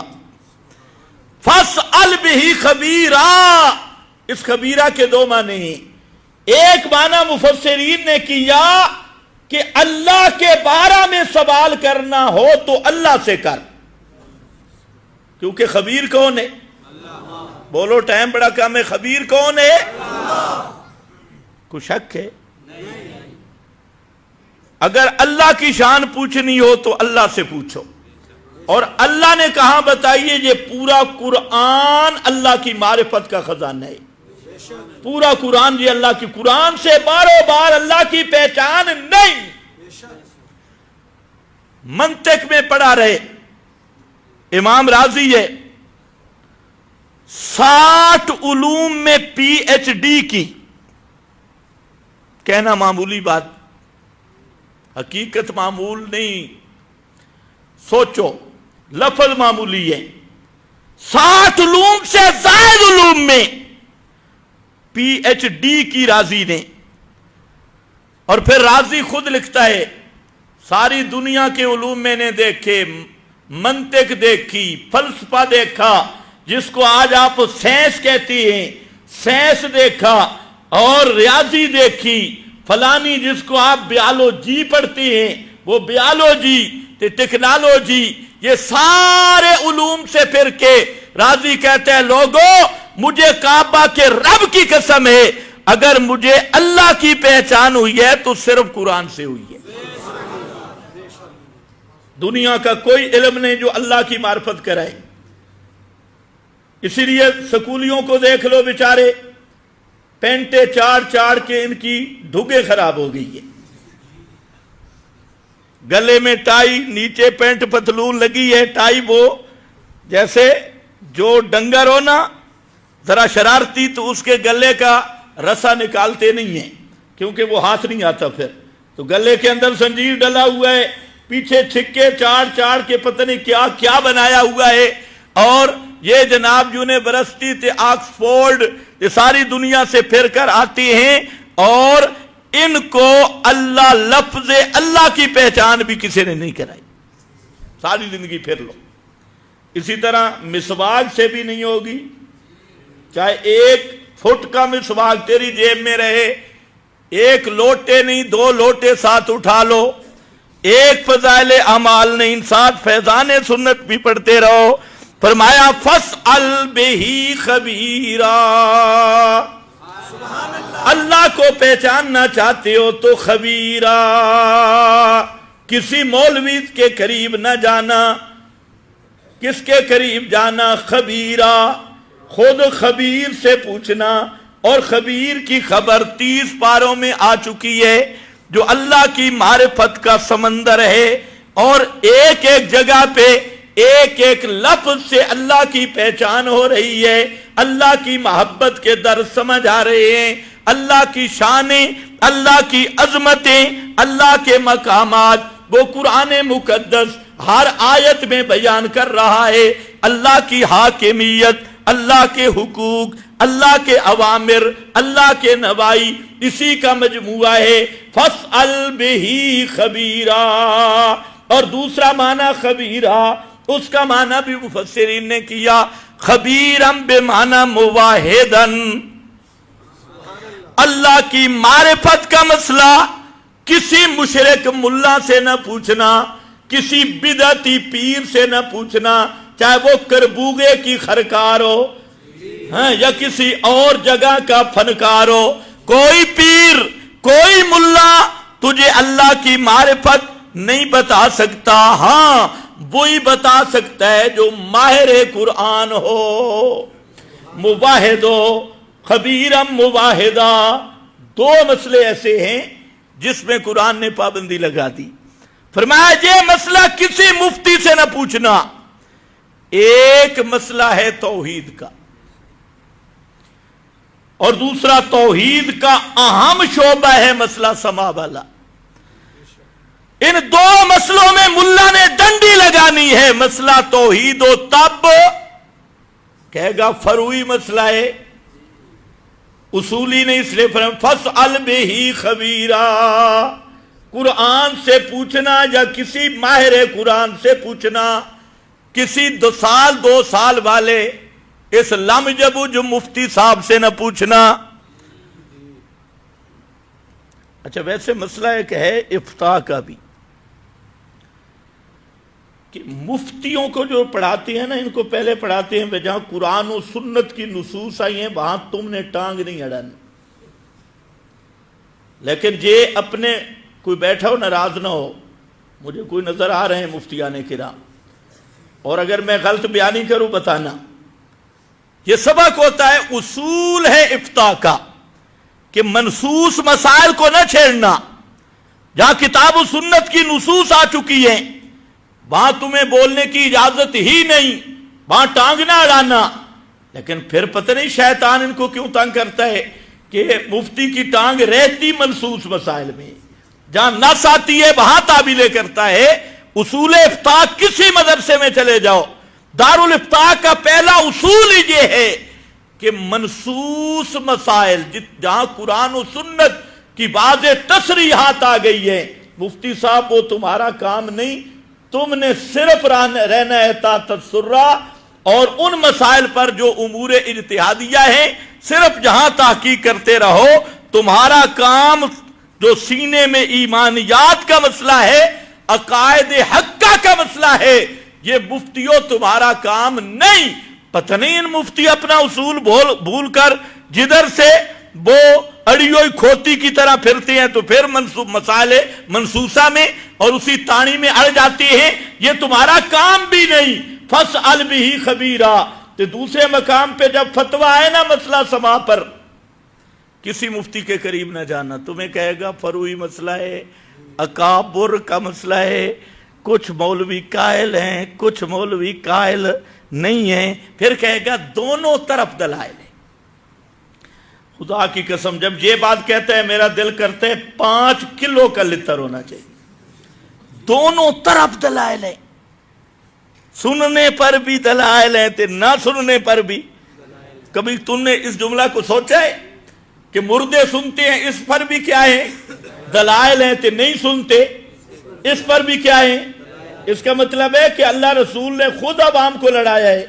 فاسأل بہ خبیرا، اس خبیرہ کے دو معنی ہیں. ایک معنی مفسرین نے کیا کہ اللہ کے بارے میں سوال کرنا ہو تو اللہ سے کر، کیونکہ خبیر کون ہے؟ بولو ٹائم بڑا کم ہے. خبیر کون ہے؟ کوئی شک ہے؟ اگر اللہ کی شان پوچھنی ہو تو اللہ سے پوچھو، اور اللہ نے کہاں بتائیے یہ پورا قرآن اللہ کی معرفت کا خزانہ ہے. پورا قرآن یہ اللہ کی قرآن سے باروں بار اللہ کی پہچان نہیں. منطق میں پڑھا رہے امام راضی ہے 60 علوم میں پی ایچ ڈی کی. کہنا معمولی بات، حقیقت معمول نہیں. سوچو لفظ معمولی ہے. 60 علوم سے زائد علوم میں پی ایچ ڈی کی راضی نے. اور پھر راضی خود لکھتا ہے ساری دنیا کے علوم میں نے دیکھے، منطق دیکھی، فلسفہ دیکھا جس کو آج آپ سائنس کہتی ہیں، سائنس دیکھا، اور ریاضی دیکھی، فلانی جس کو آپ بیالوجی پڑھتی ہیں وہ بیالوجی، ٹیکنالوجی، یہ سارے علوم سے پھر کے راضی کہتے ہیں لوگوں مجھے کعبہ کے رب کی قسم ہے اگر مجھے اللہ کی پہچان ہوئی ہے تو صرف قرآن سے ہوئی ہے. دنیا کا کوئی علم نہیں جو اللہ کی معرفت کرائے. اسی لیے سکولیوں کو دیکھ لو بیچارے پینٹیں چاڑ چاڑ کے ان کی دھگے خراب ہو گئی ہے. گلے میں ٹائی، نیچے پینٹ پتلون لگی ہے، ٹائی وہ جیسے جو ڈنگر ہو نا ذرا شرارتی تو اس کے گلے کا رسا نکالتے نہیں ہیں کیونکہ وہ ہاتھ نہیں آتا. پھر تو گلے کے اندر زنجیر ڈلا ہوا ہے، پیچھے چھکے چاڑ چاڑ کے پتہ نہیں کیا کیا بنایا ہوا ہے. اور یہ جناب یونیورسٹی تے آکسفورڈ یہ ساری دنیا سے پھر کر آتی ہیں اور ان کو اللہ لفظ اللہ کی پہچان بھی کسی نے نہیں کرائی. ساری زندگی پھر لو. اسی طرح مسواک سے بھی نہیں ہوگی. چاہے 1 فٹ کا مسواک تیری جیب میں رہے، 1 لوٹے نہیں 2 لوٹے ساتھ اٹھا لو، 1 فضائل اعمال نہیں 7 فیضان سنت بھی پڑھتے رہو. فرمایا فَاسْأَلْ بِهِ خَبِيرًا. اللہ کو پہچاننا چاہتے ہو تو خبیرہ، کسی مولوی کے قریب نہ جانا. کس کے قریب جانا؟ خبیرہ. خود خبیر سے پوچھنا. اور خبیر کی خبر 30 پاروں میں آ چکی ہے جو اللہ کی معرفت کا سمندر ہے اور ایک ایک جگہ پہ ایک ایک لفظ سے اللہ کی پہچان ہو رہی ہے. اللہ کی محبت کے در سمجھ آ رہے ہیں، اللہ کی شانیں، اللہ کی عظمتیں، اللہ کے مقامات وہ قرآن مقدس ہر آیت میں بیان کر رہا ہے. اللہ کی حاکمیت، اللہ کے حقوق، اللہ کے اوامر، اللہ کے نوائی، اسی کا مجموعہ ہے. فَاسْأَلْ بِهِ خَبِيرًا. اور دوسرا معنی خبیرہ، اس کا معنی بھی مفسرین نے کیا خبیرم بمعنی مواحدن. اللہ کی معرفت کا مسئلہ کسی مشرک ملا سے نہ پوچھنا، کسی بدعتی پیر سے نہ پوچھنا، چاہے وہ کربوگے کی خرکار ہو یا کسی اور جگہ کا فنکار ہو. کوئی پیر، کوئی ملا تجھے اللہ کی معرفت نہیں بتا سکتا. ہاں وہی بتا سکتا ہے جو ماہر قرآن ہو، مواحد ہو. خبیرم مواحدہ. 2 مسئلے ایسے ہیں جس میں قرآن نے پابندی لگا دی. فرمایا یہ مسئلہ کسی مفتی سے نہ پوچھنا. ایک مسئلہ ہے توحید کا اور دوسرا توحید کا اہم شعبہ ہے مسئلہ سما والا. ان 2 مسئلوں میں ملا نے ڈنڈی لگانی ہے. مسئلہ توحید ہو تب کہے گا فروعی مسئلہ ہے، اصولی نہیں. اس لیے فَاسْأَلْ بِهِ خَبِيرًا. قرآن سے پوچھنا یا کسی ماہر قرآن سے پوچھنا، کسی 2 سال والے اس لمجبو جو مفتی صاحب سے نہ پوچھنا. اچھا ویسے مسئلہ ایک ہے افتاء کا بھی کہ مفتیوں کو جو پڑھاتے ہیں نا ان کو پہلے پڑھاتے ہیں جہاں قرآن و سنت کی نصوص آئی ہیں وہاں تم نے ٹانگ نہیں اڑانی. لیکن یہ اپنے کوئی بیٹھا ہو ناراض نہ ہو. مجھے کوئی نظر آ رہے ہیں مفتیان کرام اور اگر میں غلط بیانی کروں بتانا. یہ سبق ہوتا ہے، اصول ہے افتاء کا کہ منصوص مسائل کو نہ چھیڑنا. جہاں کتاب و سنت کی نصوص آ چکی ہیں وہاں تمہیں بولنے کی اجازت ہی نہیں، وہاں ٹانگ نہ اڑانا. لیکن پھر پتہ نہیں شیطان ان کو کیوں تنگ کرتا ہے کہ مفتی کی ٹانگ رہتی منصوص مسائل میں، جہاں نص آتی ہے وہاں تعبیلیں کرتا ہے. اصول افتاء کسی مدرسے میں چلے جاؤ، دارالافتاء کا پہلا اصول ہی یہ ہے کہ منصوص مسائل جہاں قرآن و سنت کی واضح تصریحات آ گئی ہے، مفتی صاحب وہ تمہارا کام نہیں، تم نے صرف رہنا ہے تحت السرہ، اور ان مسائل پر جو امور اجتہادیہ ہیں صرف جہاں تحقیق کرتے رہو. تمہارا کام جو سینے میں ایمانیات کا مسئلہ ہے، عقائد حقہ کا مسئلہ ہے، یہ مفتیوں تمہارا کام نہیں. پتہ نہیں ان مفتی اپنا اصول بھول کر جدھر سے وہ اڑی ہوئی کھوتی کی طرح پھرتے ہیں تو پھر مسائل منصوصہ میں اور اسی تانی میں اڑ جاتے ہیں. یہ تمہارا کام بھی نہیں. فَاسْأَلْ بِهِ خَبِيرًا. تو دوسرے مقام پہ جب فتویٰ آئے نا مسئلہ سما پر، کسی مفتی کے قریب نہ جانا. تمہیں کہے گا فروعی مسئلہ ہے، اکابر کا مسئلہ ہے، کچھ مولوی قائل ہیں کچھ مولوی قائل نہیں ہیں. پھر کہے گا دونوں طرف دلائل ہیں. خدا کی قسم جب یہ بات کہتا ہے میرا دل کرتا ہے 5 کلو کا لتر ہونا چاہیے. دونوں طرف دلائل ہیں، سننے پر بھی دلائل ہیں تے نہ سننے پر بھی. کبھی تم نے اس جملہ کو سوچا ہے کہ مردے سنتے ہیں اس پر بھی کیا ہے دلائل ہیں تے نہیں سنتے اس پر بھی کیا ہے. اس کا مطلب ہے کہ اللہ رسول نے خود عوام کو لڑایا ہے،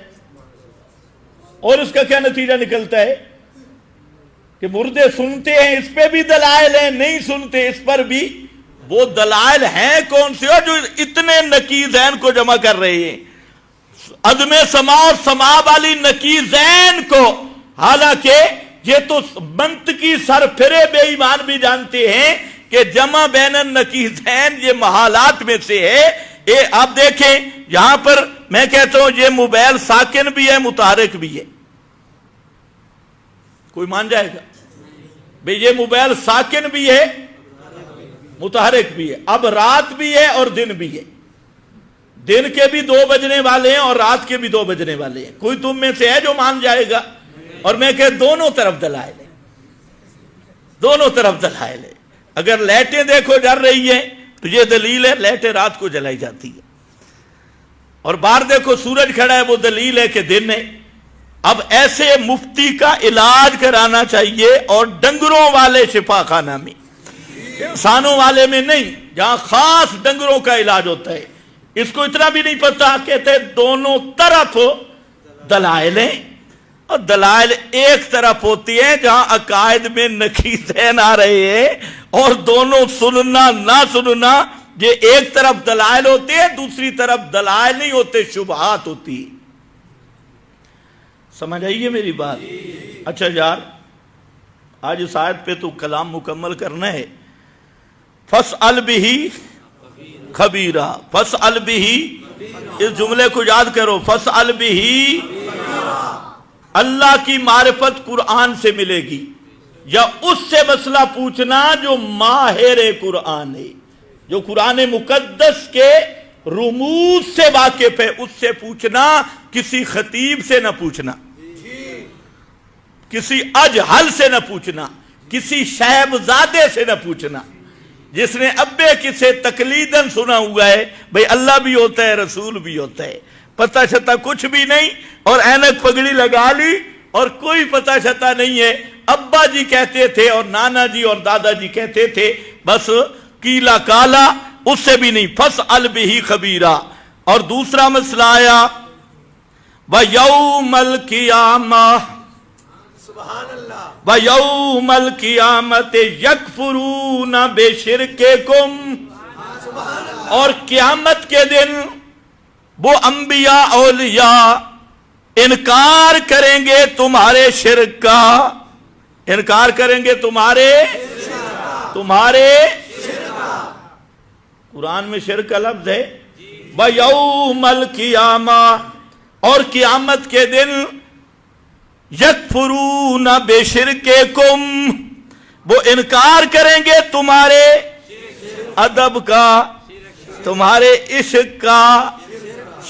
اور اس کا کیا نتیجہ نکلتا ہے کہ مردے سنتے ہیں اس پہ بھی دلائل ہیں، نہیں سنتے اس پر بھی. وہ دلائل ہیں کون سے جو اتنے نقیضین کو جمع کر رہے ہیں، عدم سما اور سما والی نقیضین کو. حالانکہ یہ تو منطقی سر پھرے بے ایمان بھی جانتے ہیں کہ جمع بین النقیضین یہ محالات میں سے ہے. آپ دیکھیں یہاں پر میں کہتا ہوں یہ موبائل ساکن بھی ہے متحرک بھی ہے. کوئی مان جائے گا بھئی یہ موبائل ساکن بھی ہے متحرک بھی ہے. اب رات بھی ہے اور دن بھی ہے. دن کے بھی 2 بجنے والے ہیں اور رات کے بھی 2 بجنے والے ہیں. کوئی تم میں سے ہے جو مان جائے گا؟ اور میں کہ دونوں طرف دلائل ہے، دونوں طرف دلائل ہے. اگر لائٹیں دیکھو جل رہی ہیں تو یہ دلیل ہے لائٹیں رات کو جلائی جاتی ہے، اور باہر دیکھو سورج کھڑا ہے وہ دلیل ہے کہ دن ہے. اب ایسے مفتی کا علاج کرانا چاہیے، اور ڈنگروں والے شفا خانہ میں، انسانوں والے میں نہیں، جہاں خاص ڈنگروں کا علاج ہوتا ہے. اس کو اتنا بھی نہیں پتا، کہتے دونوں طرف دلائل ہیں. اور دلائل ایک طرف ہوتی ہیں جہاں عقائد میں نقیضین آ رہے ہیں، اور دونوں سننا نہ سننا یہ ایک طرف دلائل ہوتے ہیں، دوسری طرف دلائل نہیں ہوتے، شبہات ہوتی. سمجھ آئیے میری بات؟ اچھا یار آج اس آیت پہ تو کلام مکمل کرنا ہے. فَاسْأَلْ بِهِ خَبِيرًا. فَاسْأَلْ بِهِ، اس جملے کو یاد کرو. فَاسْأَلْ بِهِ، اللہ کی معرفت قرآن سے ملے گی، یا اس سے مسئلہ پوچھنا جو ماہر قرآن ہے، جو قرآن مقدس کے رموز سے واقف ہے، اس سے پوچھنا. کسی خطیب سے نہ پوچھنا، کسی اجہل سے نہ پوچھنا، کسی شہبزادے سے نہ پوچھنا جس نے ابے کسے تقلیداً سنا ہوا ہے بھئی اللہ بھی ہوتا ہے رسول بھی ہوتا ہے، پتہ شتہ کچھ بھی نہیں، اور اینک پگڑی لگا لی اور کوئی پتہ شتہ نہیں ہے. ابا جی کہتے تھے اور نانا جی اور دادا جی کہتے تھے، بس کیلا کالا، اس سے بھی نہیں. فَاسْأَلْ بِهِ خَبِيرًا. اور دوسرا مسئلہ آیا وَيَوْمَ الْقِيَامَةِ، وَيَوْمَ الْقِيَامَةِ يَكْفُرُونَ بِشِرْكِكُمْ. اور قیامت کے دن وہ انبیاء اولیاء انکار کریں گے تمہارے شرک کا. انکار کریں گے تمہارے قرآن میں شرک کا لفظ ہے. وَيَوْمَ الْقِيَامَةِ اور قیامت کے دن یکفرون بشرککم وہ انکار کریں گے تمہارے ادب کا، تمہارے عشق کا،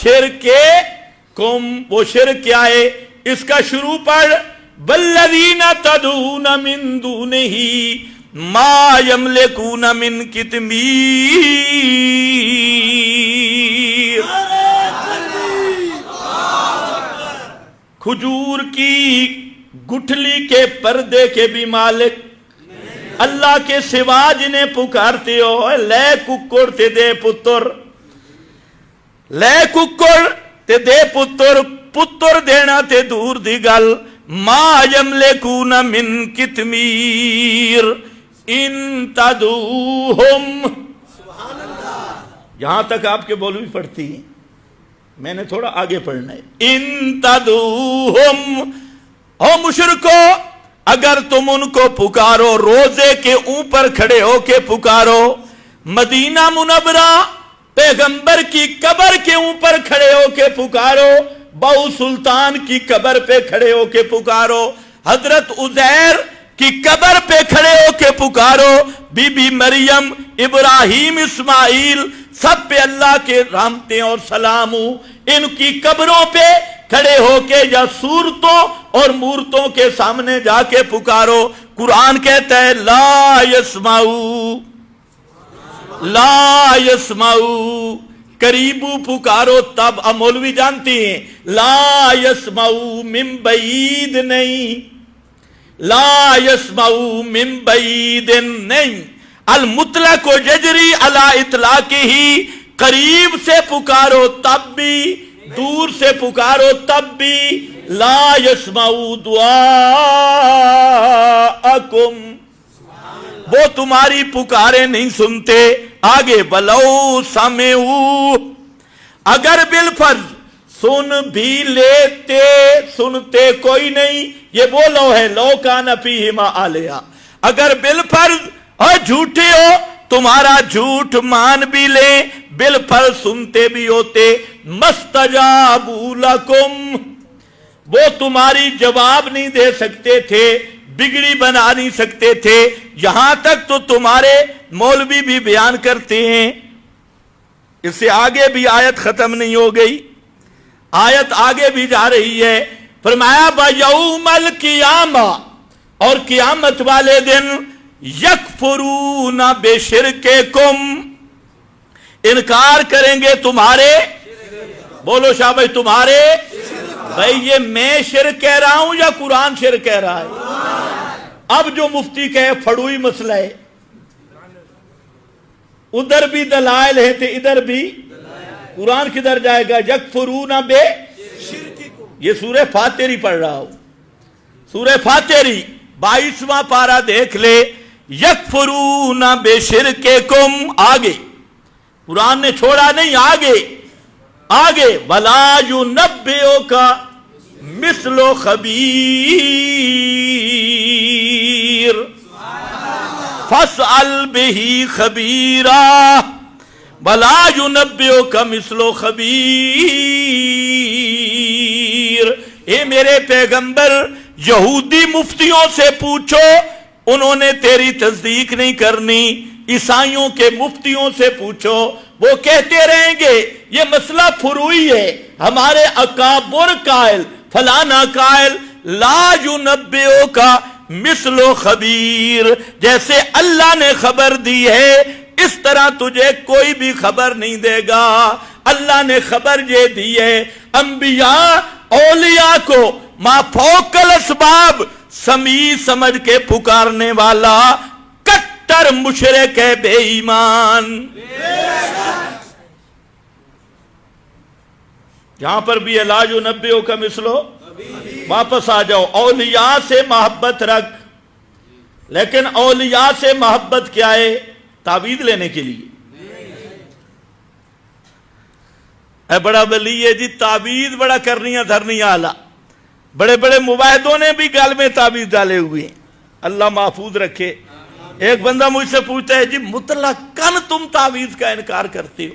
شرک کم وہ شرک کیا ہے اس کا شروع پڑھ والذین تدعون من دونہ ما یملکون من قطمیر کھجور کی گٹھلی کے پردے کے بھی مالک اللہ کے سوا جنہیں پکارتے ہو لے ککڑ تے دے پتر، لے ککڑ تے دے پتر، پتر دینا تے دور دی گل ما یملکون من قطمیر ان تدعوہم یہاں تک آپ کے مولوی پڑھتی ہیں، میں نے تھوڑا آگے پڑھنا ہے ان تدعوہم او مشرکو اگر تم ان کو پکارو، روزے کے اوپر کھڑے ہو کے پکارو، مدینہ منورہ پیغمبر کی قبر کے اوپر کھڑے ہو کے پکارو، بہو سلطان کی قبر پہ کھڑے ہو کے پکارو، حضرت عزیر کی قبر پہ کھڑے ہو کے پکارو، بی بی مریم، ابراہیم، اسماعیل سب پہ اللہ کے رحمتیں اور سلام ہوں، ان کی قبروں پہ کھڑے ہو کے یا صورتوں اور مورتوں کے سامنے جا کے پکارو۔ قرآن کہتا ہے لا یسمعو، لا یسمعو، قریبو پکارو تب، مولوی جانتی ہیں لا یسمعو من بعید نہیں، لا یسمعو من بعید نہیں، المطلق و یجری علی اطلاقہ ہی، قریب سے پکارو تب بھی، دور سے پکارو تب بھی، لا یسمعو دعاءکم وہ تمہاری پکارے نہیں سنتے۔ آگے بلو سمعو اگر بالفرض سن بھی لیتے، سنتے کوئی نہیں، یہ وہ لو ہے لو کان فیہما آلہہ، اگر بالفرض اور جھوٹے ہو تمہارا جھوٹ مان بھی لیں، بالفرض سنتے بھی ہوتے، مستجابوا لکم وہ تمہاری جواب نہیں دے سکتے تھے، بگڑی بنا نہیں سکتے تھے، یہاں تک تو تمہارے مولوی بھی بیان کرتے ہیں۔ اس سے آگے بھی آیت ختم نہیں ہو گئی، آیت آگے بھی جا رہی ہے، فرمایا بَيَوْمَ الْقِيَامَةِ اور قیامت والے دن یکفرون بشرککم انکار کریں گے تمہارے، بولو شاہ بھائی تمہارے، بھائی یہ میں شرک کہہ رہا ہوں یا قرآن شرک کہہ رہا ہے؟ اب جو مفتی کہے فڑوئی مسئلہ ہے، ادھر بھی دلائل ہے تو ادھر بھی قرآن کدھر جائے گا؟ یکفرون بے یہ سورہ فاتری پڑھ رہا ہوں، سورہ فاتری 22واں پارہ دیکھ لے، یکفرون بشرککم آگے قرآن نے چھوڑا نہیں، آگے آگے ولا ینبئک مثل خبیر فاسأل بہ خبیرا ولا ینبئک مثل خبیر، اے میرے پیغمبر یہودی مفتیوں سے پوچھو، انہوں نے تیری تصدیق نہیں کرنی، عیسائیوں کے مفتیوں سے پوچھو، وہ کہتے رہیں گے یہ مسئلہ فروعی ہے، ہمارے اکابر قائل فلانا قائل، لا ینبئک مثل خبیر، جیسے اللہ نے خبر دی ہے اس طرح تجھے کوئی بھی خبر نہیں دے گا۔ اللہ نے خبر یہ دی ہے انبیاء اولیاء کو ما فوق الاسباب سمیع سمجھ کے پکارنے والا کٹر مشرک ہے، بے ایمان۔ یہاں پر بھی لا ینبئک مثل، واپس آ جاؤ، اولیاء سے محبت رکھ، لیکن اولیاء سے محبت کیا ہے؟ تعویذ لینے کے لیے۔ اے بڑا ولی ہے جی، تعویذ بڑا کرنیاں دھرنیاں آلہ، بڑے بڑے مباحدوں نے بھی گال میں تعویذ ڈالے ہوئے ہیں، اللہ محفوظ رکھے۔ ایک بندہ مجھ سے پوچھتا ہے جی مطلقاً تم تعویذ کا انکار کرتے ہو؟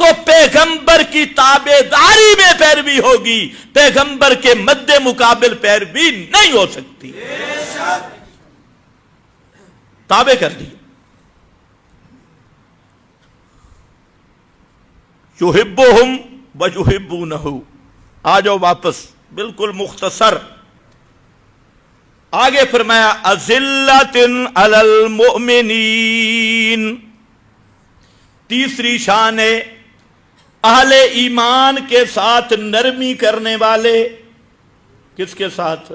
تو پیغمبر کی تابعداری میں پیروی ہوگی، پیغمبر کے مد مقابل پیروی نہیں ہو سکتی۔ تابع کر دی۔ یحبہم ویحبونہ۔ آ جاؤ واپس، بالکل مختصر۔ آگے فرمایا اذلۃ علی المؤمنین، تیسری شان ہے اہل ایمان کے ساتھ نرمی کرنے والے۔ کس کے ساتھ؟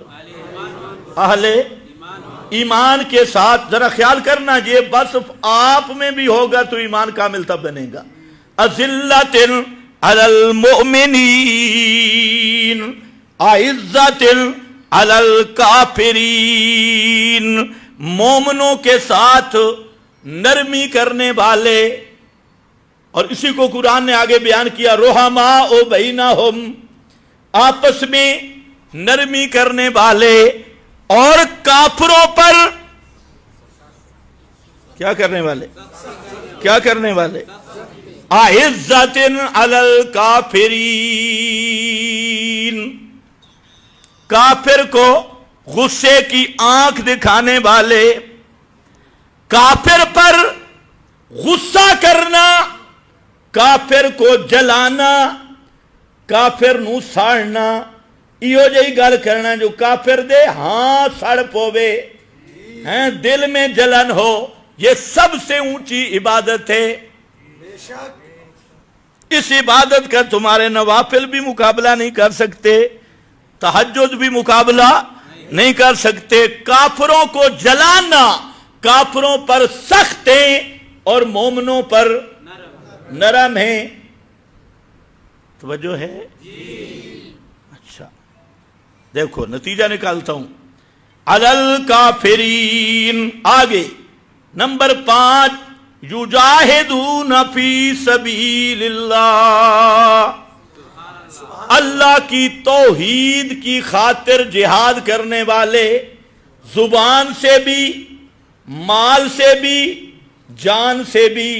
اہل ایمان کے ساتھ۔ ذرا خیال کرنا، یہ بس آپ میں بھی ہوگا تو ایمان کامل تب بنے گا۔ اذلۃ علی المؤمنین اعزۃ علی الکافرین، مومنوں کے ساتھ نرمی کرنے والے۔ اور اسی کو قرآن نے آگے بیان کیا، رحماء بینہم، آپس میں نرمی کرنے والے، اور کافروں پر کیا کرنے والے؟ کیا کرنے والے؟ اعزۃ علی الکافرین، کافر کو غصے کی آنکھ دکھانے والے، کافر پر غصہ کرنا، کافر کو جلانا، کافر نو ساڑنا، ایو جہی گل کرنا جو کافر دے ہاں سڑ پوے، دل میں جلن ہو، یہ سب سے اونچی عبادت ہے۔ اس عبادت کا تمہارے نوافل بھی مقابلہ نہیں کر سکتے، تہجد بھی مقابلہ نہیں کر سکتے۔ کافروں کو جلانا، کافروں پر سخت ہیں اور مومنوں پر نرم ہیں۔ توجہ ہے؟ اچھا دیکھو نتیجہ نکالتا ہوں۔ علی الکافرین، آگے نمبر 5، یجاہدون فی سبیل اللہ، اللہ کی توحید کی خاطر جہاد کرنے والے، زبان سے بھی، مال سے بھی، جان سے بھی۔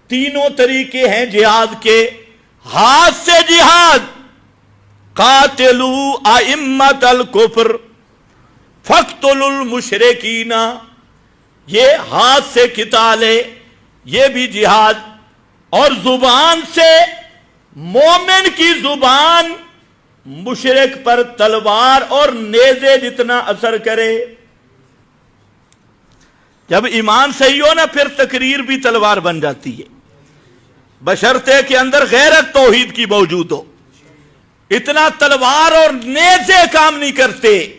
تینوں طریقے ہیں جہاد کے۔ ہاتھ سے جہاد، قاتلوا ائمۃ الکفر فاقتلوا المشرکین، یہ ہاتھ سے قتال ہے، یہ بھی جہاد۔ اور زبان سے، مومن کی زبان مشرک پر تلوار اور نیزے جتنا اثر کرے۔ جب ایمان صحیح ہو نا، پھر تقریر بھی تلوار بن جاتی ہے، بشرطے کے اندر غیرت توحید کی موجود ہو۔ اتنا تلوار اور نیزے کام نہیں کرتے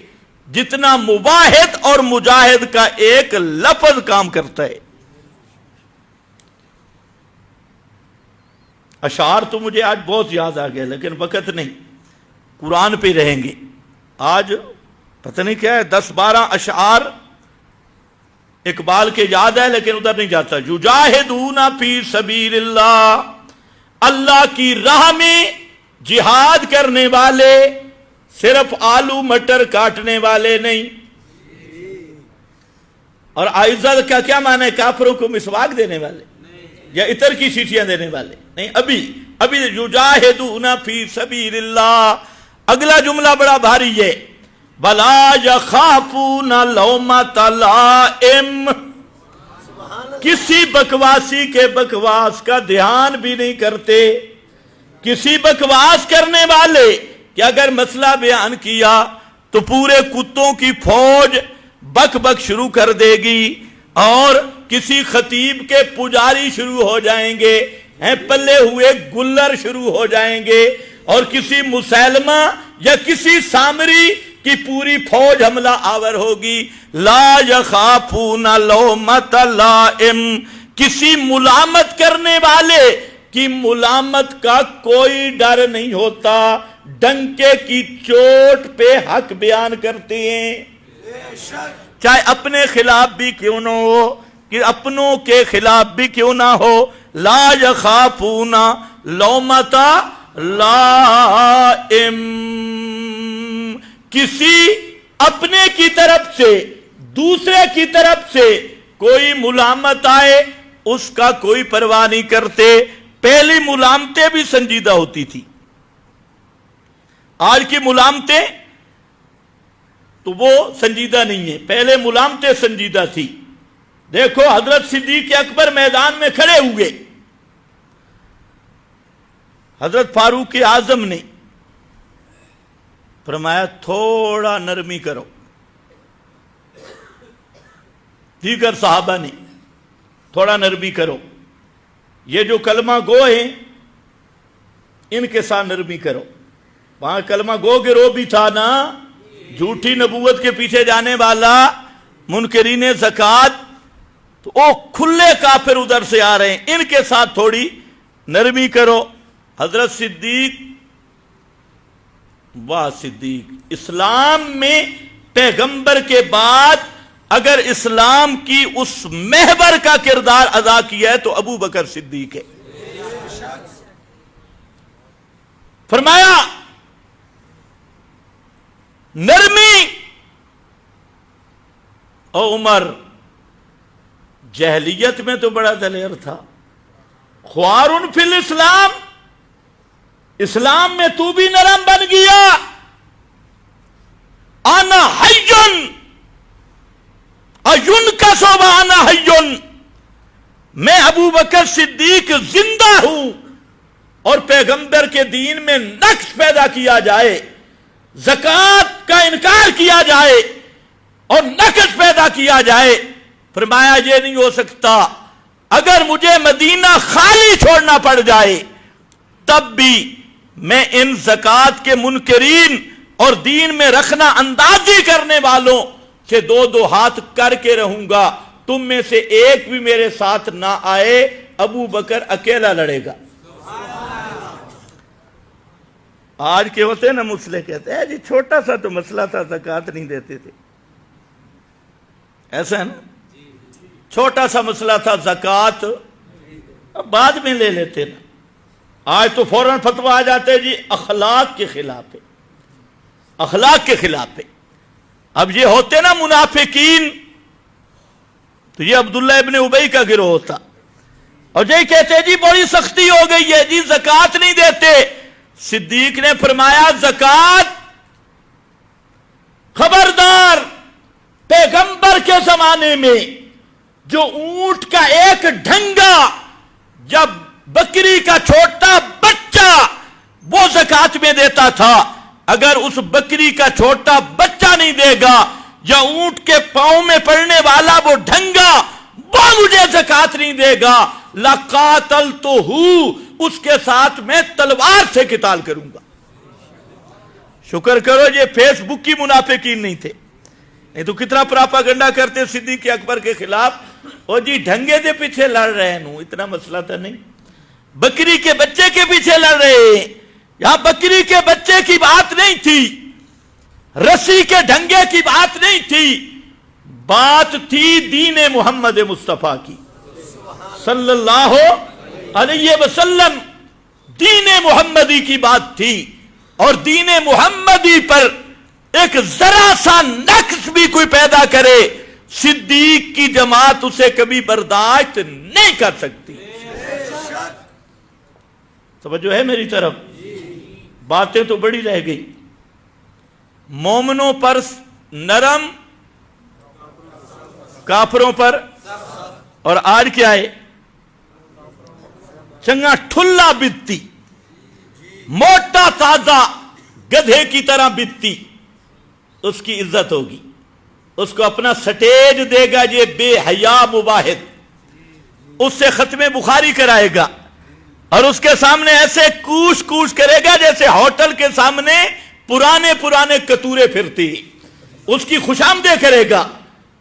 جتنا مباحث اور مجاہد کا ایک لفظ کام کرتا ہے۔ اشعار تو مجھے آج بہت یاد آ گیا، لیکن وقت نہیں، قرآن پہ رہیں گے آج۔ پتہ نہیں کیا ہے، 10-12 اشعار اقبال کے یاد ہے، لیکن ادھر نہیں جاتا۔ یجاہدون فی سبیل اللہ، اللہ کی راہ میں جہاد کرنے والے، صرف آلو مٹر کاٹنے والے نہیں۔ اور عزت کا کیا معنی ہے؟ کافروں کو مسواک دینے والے یا عطر کی شیشیاں دینے والے نہیں۔ ابھی یجاہدون فی سبیل اللہ۔ اگلا جملہ بڑا بھاری ہے، وَلَا يَخَافُونَ لَوْمَةَ لَائِمٍ، کسی بکواسی کے بکواس کا دھیان بھی نہیں کرتے۔ کسی بکواس کرنے والے کہ اگر مسئلہ بیان کیا تو پورے کتوں کی فوج بک بک شروع کر دے گی، اور کسی خطیب کے پجاری شروع ہو جائیں گے، پلے ہوئے گلر شروع ہو جائیں گے، اور کسی مسلمہ یا کسی سامری کی پوری فوج حملہ آور ہوگی۔ لا یخافون لومۃ لائم، کسی ملامت کرنے والے کی ملامت کا کوئی ڈر نہیں ہوتا، ڈنکے کی چوٹ پہ حق بیان کرتے ہیں، چاہے اپنے خلاف بھی کیوں نہ ہو، کہ اپنوں کے خلاف بھی کیوں نہ ہو۔ لا یخافون لومۃ لائم، کسی اپنے کی طرف سے دوسرے کی طرف سے کوئی ملامت آئے اس کا کوئی پرواہ نہیں کرتے۔ پہلی ملامتیں بھی سنجیدہ ہوتی تھی، آج کی ملامتیں تو وہ سنجیدہ نہیں ہے، پہلے ملامتیں سنجیدہ تھی۔ دیکھو حضرت صدیق اکبر میدان میں کھڑے ہوئے، حضرت فاروق اعظم نے فرمایا تھوڑا نرمی کرو، دیگر صحابہ نے تھوڑا نرمی کرو، یہ جو کلمہ گو ہیں ان کے ساتھ نرمی کرو۔ وہاں کلمہ گو گروہ بھی تھا نا، جھوٹی نبوت کے پیچھے جانے والا، منکرین زکوٰۃ، تو وہ کھلے کافر ادھر سے آ رہے ہیں، ان کے ساتھ تھوڑی نرمی کرو۔ حضرت صدیق، واہ صدیق، اسلام میں پیغمبر کے بعد اگر اسلام کی اس محور کا کردار ادا کیا ہے تو ابو بکر صدیق ہے۔ فرمایا نرمی، اور عمر جہلیت میں تو بڑا دلیر تھا، خوارن فی الاسلام، اسلام میں تو بھی نرم بن گیا۔ انا حیٌ اینکسو وانا حیٌ، میں ابو بکر صدیق زندہ ہوں، اور پیغمبر کے دین میں نقص پیدا کیا جائے، زکوٰۃ کا انکار کیا جائے اور نقص پیدا کیا جائے، فرمایا یہ نہیں ہو سکتا۔ اگر مجھے مدینہ خالی چھوڑنا پڑ جائے تب بھی میں ان زکوٰۃ کے منکرین اور دین میں رکھنا اندازی کرنے والوں سے دو دو ہاتھ کر کے رہوں گا، تم میں سے ایک بھی میرے ساتھ نہ آئے، ابو بکر اکیلا لڑے گا۔ آج کے ہوتے ہیں نا مسئلے، کہتے ہیں جی چھوٹا سا تو مسئلہ تھا، زکوٰۃ نہیں دیتے تھے، ایسا ہے نا، چھوٹا سا مسئلہ تھا زکوٰۃ اب بعد میں لے لیتے نا، آج تو فوراً فتویٰ آ جاتے جی اخلاق کے خلاف ہے، اخلاق کے خلاف ہے۔ اب یہ ہوتے نا منافقین، تو یہ عبداللہ ابن ابی کا گروہ ہوتا، اور یہ کہتے جی بڑی سختی ہو گئی ہے جی زکوٰۃ نہیں دیتے۔ صدیق نے فرمایا زکوٰۃ، خبردار، پیغمبر کے زمانے میں جو اونٹ کا ایک ڈھنگا، جب بکری کا چھوٹا بچہ وہ زکوٰۃ میں دیتا تھا، اگر اس بکری کا چھوٹا بچہ نہیں دے گا یا اونٹ کے پاؤں میں پڑنے والا وہ ڈھنگا وہ مجھے زکوٰۃ نہیں دے گا، لَقَاتَلْتُهُ، اس کے ساتھ میں تلوار سے قتال کروں گا۔ شکر کرو یہ فیس بک کی منافقین نہیں تھے، نہیں تو کتنا پراپاگنڈا کرتے صدیق اکبر کے خلاف، اور جی ڈھنگے دے پیچھے لڑ رہے ہیں، اتنا مسئلہ تھا نہیں، بکری کے بچے کے پیچھے لڑ رہے ہیں، یہاں بکری کے بچے کی بات نہیں تھی، رسی کے ڈھنگے کی بات نہیں تھی، بات تھی دین محمد مصطفیٰ کی صلی اللہ علیہ وسلم، دین محمدی کی بات تھی، اور دین محمدی پر ایک ذرا سا نقص بھی کوئی پیدا کرے صدیق کی جماعت اسے کبھی برداشت نہیں کر سکتی۔ سمجھو ہے میری طرف، باتیں تو بڑی رہ گئی، مومنوں پر نرم، کافروں پر، اور آج کیا ہے، چنگا ٹھلا بتتی، موٹا تازہ گدھے کی طرح بتتی، اس کی عزت ہوگی، اس کو اپنا سٹیج دے گا یہ بے حیا مباحث، اس سے ختم بخاری کرائے گا، اور اس کے سامنے ایسے کوش کوش کرے گا جیسے ہوٹل کے سامنے پرانے کتورے پھرتی، اس کی خوش آمدید کرے گا،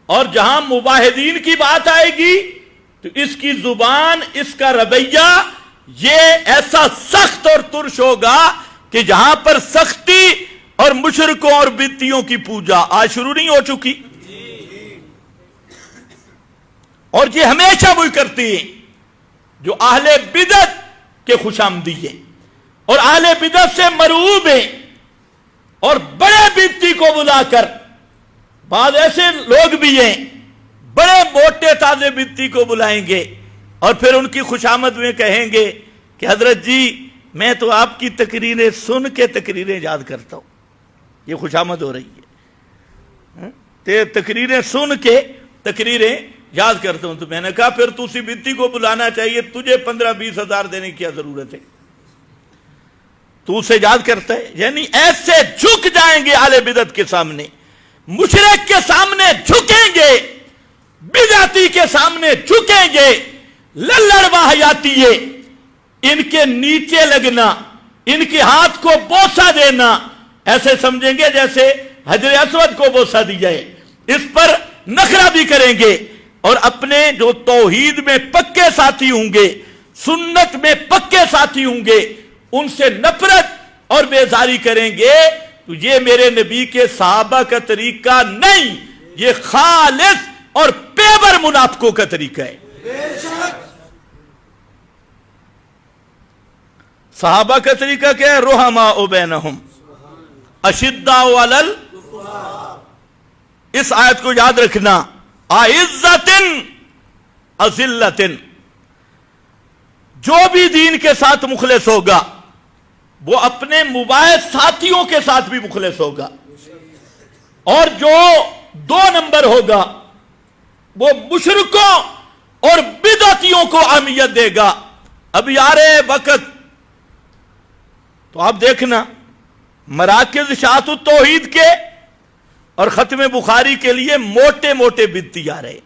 اور جہاں مباحثین کی بات آئے گی تو اس کی زبان، اس کا رویہ یہ ایسا سخت اور ترش ہوگا کہ جہاں پر سختی اور مشرکوں اور بدعتیوں کی پوجا آج شروع نہیں ہو چکی، اور یہ ہمیشہ وہی کرتی ہیں جو اہل بدعت کے خوش آمدی ہیں اور اہل بدعت سے مرعوب ہیں، اور بڑے بدعتی کو بلا کر، بعض ایسے لوگ بھی ہیں بڑے موٹے تازے بدعتی کو بلائیں گے اور پھر ان کی خوشامد میں کہیں گے کہ حضرت جی میں تو آپ کی تقریریں سن کے تقریریں یاد کرتا ہوں. یہ خوشامد ہو رہی ہے، تقریریں سن کے تقریریں یاد کرتا ہوں. تو میں نے کہا پھر تو اسی بدتی کو بلانا چاہیے، تجھے 15-20 ہزار دینے کی کیا ضرورت ہے، تو اسے یاد کرتا ہے. یعنی ایسے جھک جائیں گے اہل بدعت کے سامنے، مشرک کے سامنے جھکیں گے، بدعتی کے سامنے جھکیں گے. للڑ واہیاتی ہے، ان کے نیچے لگنا، ان کے ہاتھ کو بوسہ دینا، ایسے سمجھیں گے جیسے حجر اسود کو بوسہ دی جائے. اس پر نخرہ بھی کریں گے، اور اپنے جو توحید میں پکے ساتھی ہوں گے، سنت میں پکے ساتھی ہوں گے، ان سے نفرت اور بیزاری کریں گے. تو یہ میرے نبی کے صحابہ کا طریقہ نہیں، یہ خالص اور پیور منافقوں کا طریقہ ہے. صحابہ کا طریقہ کیا ہے؟ رحماء بینہم اشداء علی الکفار. اس آیت کو یاد رکھنا، اعزۃ اذلۃ. جو بھی دین کے ساتھ مخلص ہوگا وہ اپنے مباحث ساتھیوں کے ساتھ بھی مخلص ہوگا، اور جو 2 نمبر ہوگا وہ مشرکوں اور بدعتیوں کو اہمیت دے گا. اب یار وقت تو آپ دیکھنا مراکز اشاعت التوحید کے اور ختم بخاری کے لیے موٹے موٹے بدتی آ رہے،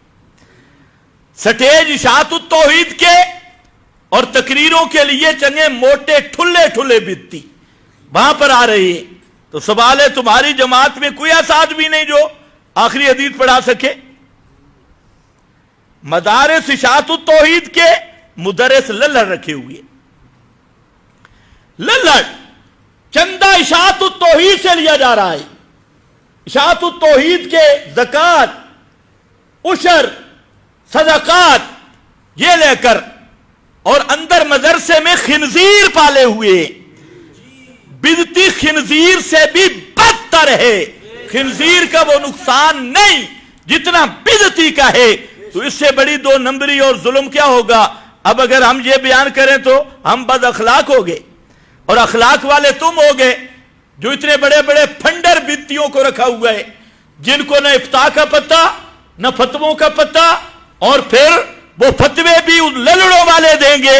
سٹیج اشاعت التوحید کے اور تقریروں کے لیے چنگے موٹے ٹھلے ٹھلے بدتی وہاں پر آ رہے ہیں. تو سوال ہے تمہاری جماعت میں کوئی ایسا آدمی نہیں جو آخری حدیث پڑھا سکے؟ مدارس اشاعت التوحید کے مدرس للڑ رکھے ہوئے، للڑ چندہ اشاعت التوحید سے لیا جا رہا ہے. اشاعت التوحید کے زکوٰۃ، عشر، صدقات یہ لے کر، اور اندر مدرسے میں خنزیر پالے ہوئے. بدتی خنزیر سے بھی بدتر ہے، خنزیر کا وہ نقصان نہیں جتنا بدتی کا ہے. تو اس سے بڑی 2 نمبری اور ظلم کیا ہوگا؟ اب اگر ہم یہ بیان کریں تو ہم بد اخلاق ہو گئے، اور اخلاق والے تم ہو گئے جو اتنے بڑے بڑے پھنڈر بدتیوں کو رکھا ہوا ہے، جن کو نہ افتاء کا پتہ نہ فتووں کا پتہ، اور پھر وہ فتوے بھی ان للڑوں والے دیں گے.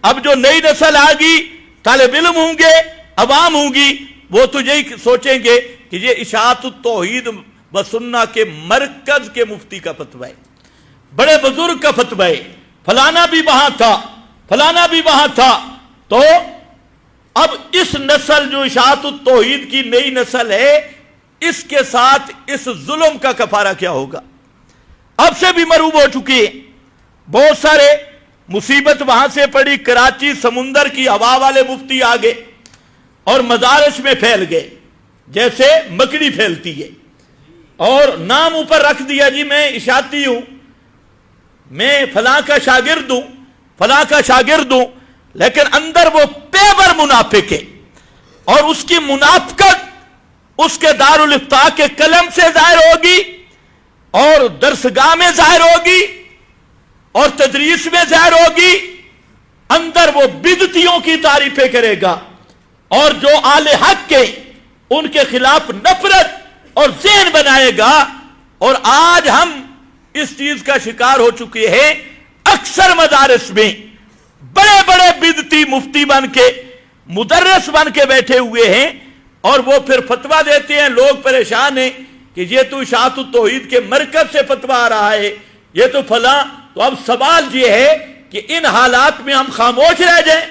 اب جو نئی نسل آگی، طالب علم ہوں گے، عوام ہوں گی، وہ تو یہی سوچیں گے کہ یہ اشاعت التوحید و سنہ کے مرکز کے مفتی کا فتویٰ ہے، بڑے بزرگ کا فتویٰ ہے، فلانا بھی وہاں تھا، فلانا بھی وہاں تھا. تو اب اس نسل جو اشاعت التوحید کی نئی نسل ہے، اس کے ساتھ اس ظلم کا کفارہ کیا ہوگا؟ اب سے بھی مرعوب ہو چکی ہے. بہت سارے مصیبت وہاں سے پڑی، کراچی سمندر کی ہوا والے مفتی آگے اور مدارس میں پھیل گئے جیسے مکڑی پھیلتی ہے، اور نام اوپر رکھ دیا جی میں اشاعتی ہوں، میں فلاں کا شاگرد ہوں، فلاں کا شاگرد ہوں. لیکن اندر وہ پیور منافق ہے، اور اس کی منافقت اس کے دارالافتاء کے قلم سے ظاہر ہوگی، اور درسگاہ میں ظاہر ہوگی، اور تدریس میں ظاہر ہوگی. اندر وہ بدعتیوں کی تعریفیں کرے گا، اور جو اہل حق کے ان کے خلاف نفرت اور ذہن بنائے گا. اور آج ہم اس چیز کا شکار ہو چکے ہیں، اکثر مدارس میں بڑے بڑے بدعتی مفتی بن کے، مدرس بن کے بیٹھے ہوئے ہیں، اور وہ پھر فتویٰ دیتے ہیں. لوگ پریشان ہیں کہ یہ تو اشاعت التوحید کے مرکز سے فتویٰ آ رہا ہے، یہ تو فلاں. تو اب سوال یہ ہے کہ ان حالات میں ہم خاموش رہ جائیں؟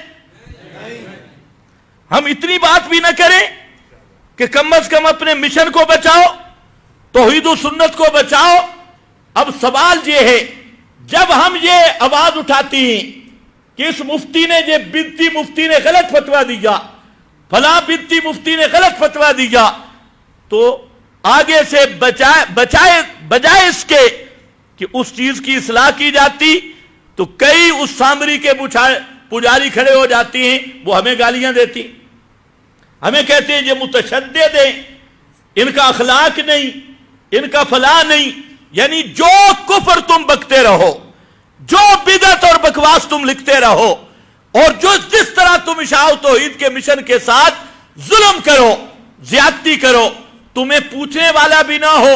ہم اتنی بات بھی نہ کریں کہ کم از کم اپنے مشن کو بچاؤ، توحید و سنت کو بچاؤ. اب سوال یہ ہے، جب ہم یہ آواز اٹھاتی ہیں کہ اس مفتی نے، یہ بدتی مفتی نے غلط فتویٰ دیا، فلاں بدتی مفتی نے غلط فتویٰ دیا، تو آگے سے بجائے اس کے کہ اس چیز کی اصلاح کی جاتی، تو کئی اس سامری کے پجاری کھڑے ہو جاتی ہیں، وہ ہمیں گالیاں دیتی، ہمیں کہتے ہیں یہ متشدد ہیں، ان کا اخلاق نہیں، ان کا فلاں نہیں. یعنی جو کفر تم بکتے رہو، جو بدعت اور بکواس تم لکھتے رہو، اور جس طرح تم اشاعت توحید کے مشن کے ساتھ ظلم کرو، زیادتی کرو، تمہیں پوچھنے والا بھی نہ ہو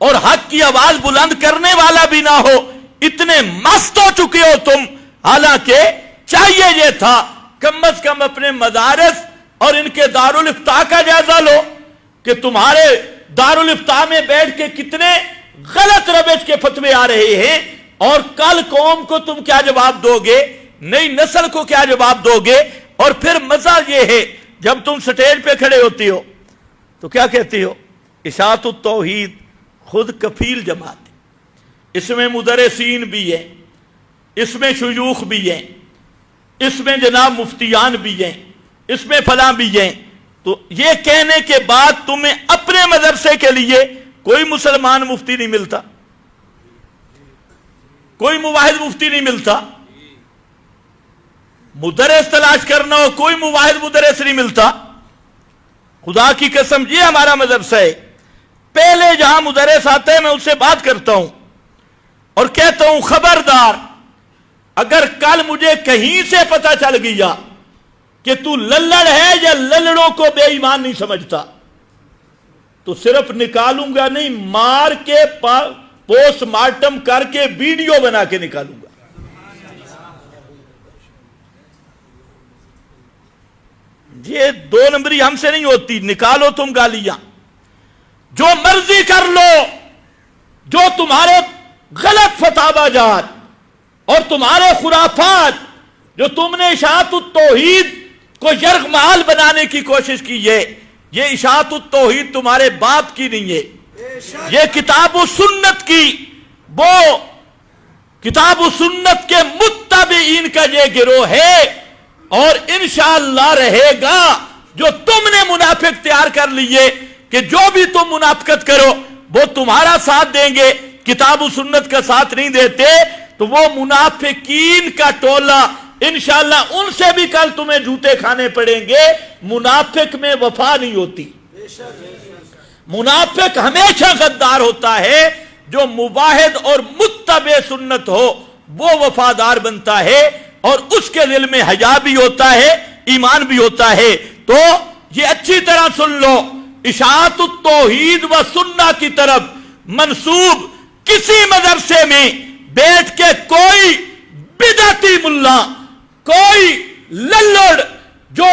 اور حق کی آواز بلند کرنے والا بھی نہ ہو، اتنے مست ہو چکے ہو تم. حالانکہ چاہیے یہ تھا کم از کم اپنے مدارس اور ان کے دارالفتاء کا جائزہ لو کہ تمہارے دارالفتاء میں بیٹھ کے کتنے غلط روش کے فتوے آ رہے ہیں، اور کل قوم کو تم کیا جواب دو گے، نئی نسل کو کیا جواب دو گے. اور پھر مزہ یہ ہے جب تم سٹیج پہ کھڑے ہوتی ہو تو کیا کہتی ہو؟ اشاعت التوحید خود کفیل جماعت، اس میں مدرسین بھی ہیں، اس میں شیوخ بھی ہیں، اس میں جناب مفتیان بھی ہیں، اس میں فلاں بھی ہیں. تو یہ کہنے کے بعد تمہیں اپنے مدرسے کے لیے کوئی مسلمان مفتی نہیں ملتا، کوئی مواحد مفتی نہیں ملتا. مدرس تلاش کرنا ہو کوئی مواحد مدرس نہیں ملتا. خدا کی قسم یہ ہمارا مدرسہ ہے. پہلے جہاں مدرس آتے ہیں میں اس سے بات کرتا ہوں اور کہتا ہوں خبردار، اگر کل مجھے کہیں سے پتا چل گیا کہ تو للڑ ہے یا للڑوں کو بے ایمان نہیں سمجھتا تو صرف نکالوں گا نہیں، مار کے پوسٹ مارٹم کر کے ویڈیو بنا کے نکالوں گا. یہ دو نمبری ہم سے نہیں ہوتی. نکالو تم گالیاں، جو مرضی کر لو، جو تمہارے غلط فتاوی جات اور تمہارے خرافات جو تم نے اشاعت التوحید کو یرغمال بنانے کی کوشش کی ہے، یہ اشاعت التوحید تمہارے باپ کی نہیں ہے، یہ کتاب و سنت کی، وہ کتاب و سنت کے متبعین کا یہ گروہ ہے. اور انشاءاللہ رہے گا. جو تم نے منافق تیار کر لیے کہ جو بھی تم منافقت کرو وہ تمہارا ساتھ دیں گے، کتاب و سنت کا ساتھ نہیں دیتے، تو وہ منافقین کا ٹولہ انشاءاللہ ان سے بھی کل تمہیں جوتے کھانے پڑیں گے. منافق میں وفا نہیں ہوتی. منافق ہمیشہ غدار ہوتا ہے. جو مواحد اور متبع سنت ہو وہ وفادار بنتا ہے اور اس کے دل میں حیا بھی ہوتا ہے، ایمان بھی ہوتا ہے. تو یہ اچھی طرح سن لو، اشاعت التوحید و سنہ کی طرف منسوب کسی مدرسے میں بیٹھ کے کوئی بدعتی ملا، کوئی للڑ جو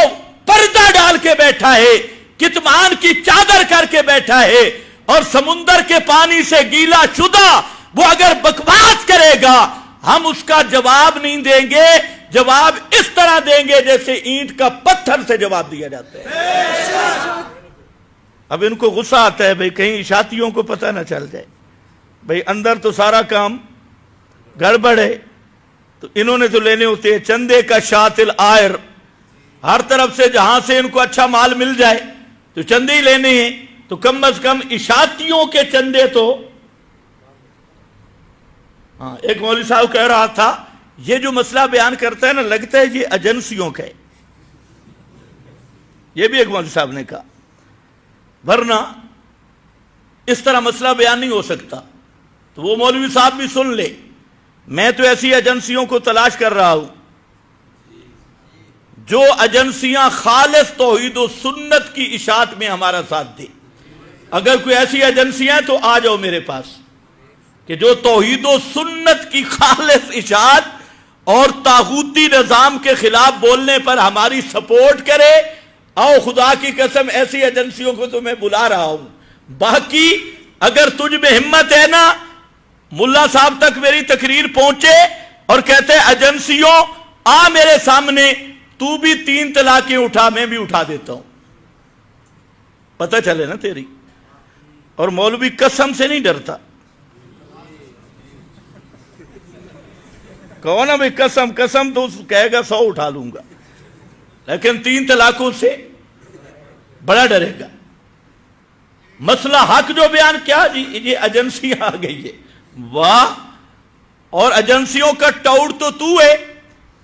پردہ ڈال کے بیٹھا ہے، کتمان کی چادر کر کے بیٹھا ہے اور سمندر کے پانی سے گیلا شدہ وہ اگر بکواس کرے گا، ہم اس کا جواب نہیں دیں گے. جواب اس طرح دیں گے جیسے اینٹ کا پتھر سے جواب دیا جاتا ہے. اب ان کو غصہ آتا ہے بھئی کہیں اشاعتیوں کو پتہ نہ چل جائے، بھئی اندر تو سارا کام گڑبڑ ہے. تو انہوں نے تو لینے ہوتے ہیں چندے کا شاطل آئر، ہر طرف سے جہاں سے ان کو اچھا مال مل جائے تو چندے ہی لینے ہیں. تو کم از کم اشاعتیوں کے چندے تو ہاں. ایک مولوی صاحب کہہ رہا تھا یہ جو مسئلہ بیان کرتا ہے نا، لگتا ہے یہ ایجنسیوں کا ہے. یہ بھی ایک مولوی صاحب نے کہا، ورنہ اس طرح مسئلہ بیان نہیں ہو سکتا. تو وہ مولوی صاحب بھی سن لے، میں تو ایسی ایجنسیوں کو تلاش کر رہا ہوں جو ایجنسیاں خالص توحید و سنت کی اشاعت میں ہمارا ساتھ دے. اگر کوئی ایسی ایجنسیاں ہیں تو آ جاؤ میرے پاس کہ جو توحید و سنت کی خالص اشاعت اور طاغوتی نظام کے خلاف بولنے پر ہماری سپورٹ کرے. آؤ، خدا کی قسم ایسی ایجنسیوں کو تو میں بلا رہا ہوں. باقی اگر تجھ میں ہمت ہے نا، ملا صاحب تک میری تقریر پہنچے اور کہتے ایجنسیوں آ میرے سامنے، تو بھی 3 طلاقیں اٹھا، میں بھی اٹھا دیتا ہوں، پتہ چلے نا تیری. اور مولوی قسم سے نہیں ڈرتا. کہو نا بھئی قسم قسم، تو کہے گا 100 اٹھا لوں گا، لیکن 3 طلاقوں سے بڑا ڈرے گا. مسئلہ حق جو بیان کیا جی، یہ ایجنسیاں آ گئی ہے. واہ! اور ایجنسیوں کا ٹاؤٹ تو ہے.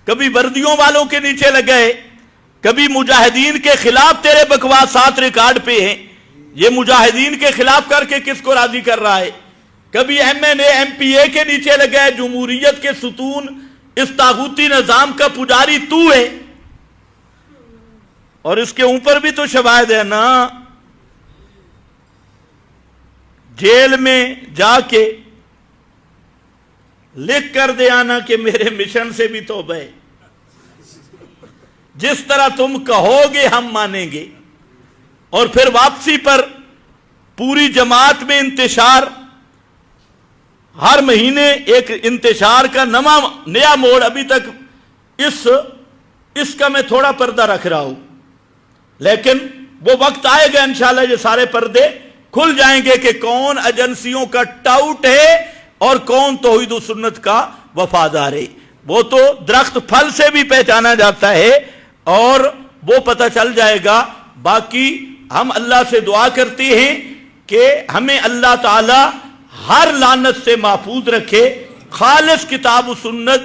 کبھی وردیوں والوں کے نیچے لگے، کبھی مجاہدین کے خلاف تیرے بکواسات ریکارڈ پہ ہیں. یہ مجاہدین کے خلاف کر کے کس کو راضی کر رہا ہے؟ کبھی M N A M P A کے نیچے لگے، جمہوریت کے ستون اس طاغوتی نظام کا پجاری تو ہے، اور اس کے اوپر بھی تو شواہد ہے نا، جیل میں جا کے لکھ کر دے آنا کہ میرے مشن سے بھی توبہ ہے، جس طرح تم کہو گے ہم مانیں گے، اور پھر واپسی پر پوری جماعت میں انتشار، ہر مہینے ایک انتشار کا نیا موڑ۔ ابھی تک اس کا میں تھوڑا پردہ رکھ رہا ہوں، لیکن وہ وقت آئے گا انشاءاللہ یہ سارے پردے کھل جائیں گے کہ کون ایجنسیوں کا ٹاؤٹ ہے اور کون توحید و سنت کا وفادار ہے۔ وہ تو درخت پھل سے بھی پہچانا جاتا ہے اور وہ پتہ چل جائے گا۔ باقی ہم اللہ سے دعا کرتے ہیں کہ ہمیں اللہ تعالی ہر لعنت سے محفوظ رکھے، خالص کتاب و سنت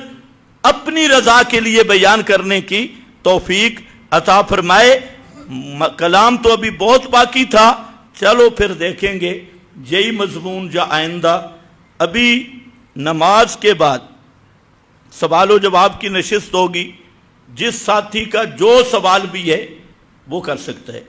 اپنی رضا کے لیے بیان کرنے کی توفیق عطا فرمائے۔ کلام تو ابھی بہت باقی تھا، چلو پھر دیکھیں گے یہی مضمون جو آئندہ۔ ابھی نماز کے بعد سوال و جواب کی نشست ہوگی، جس ساتھی کا جو سوال بھی ہے وہ کر سکتا ہے۔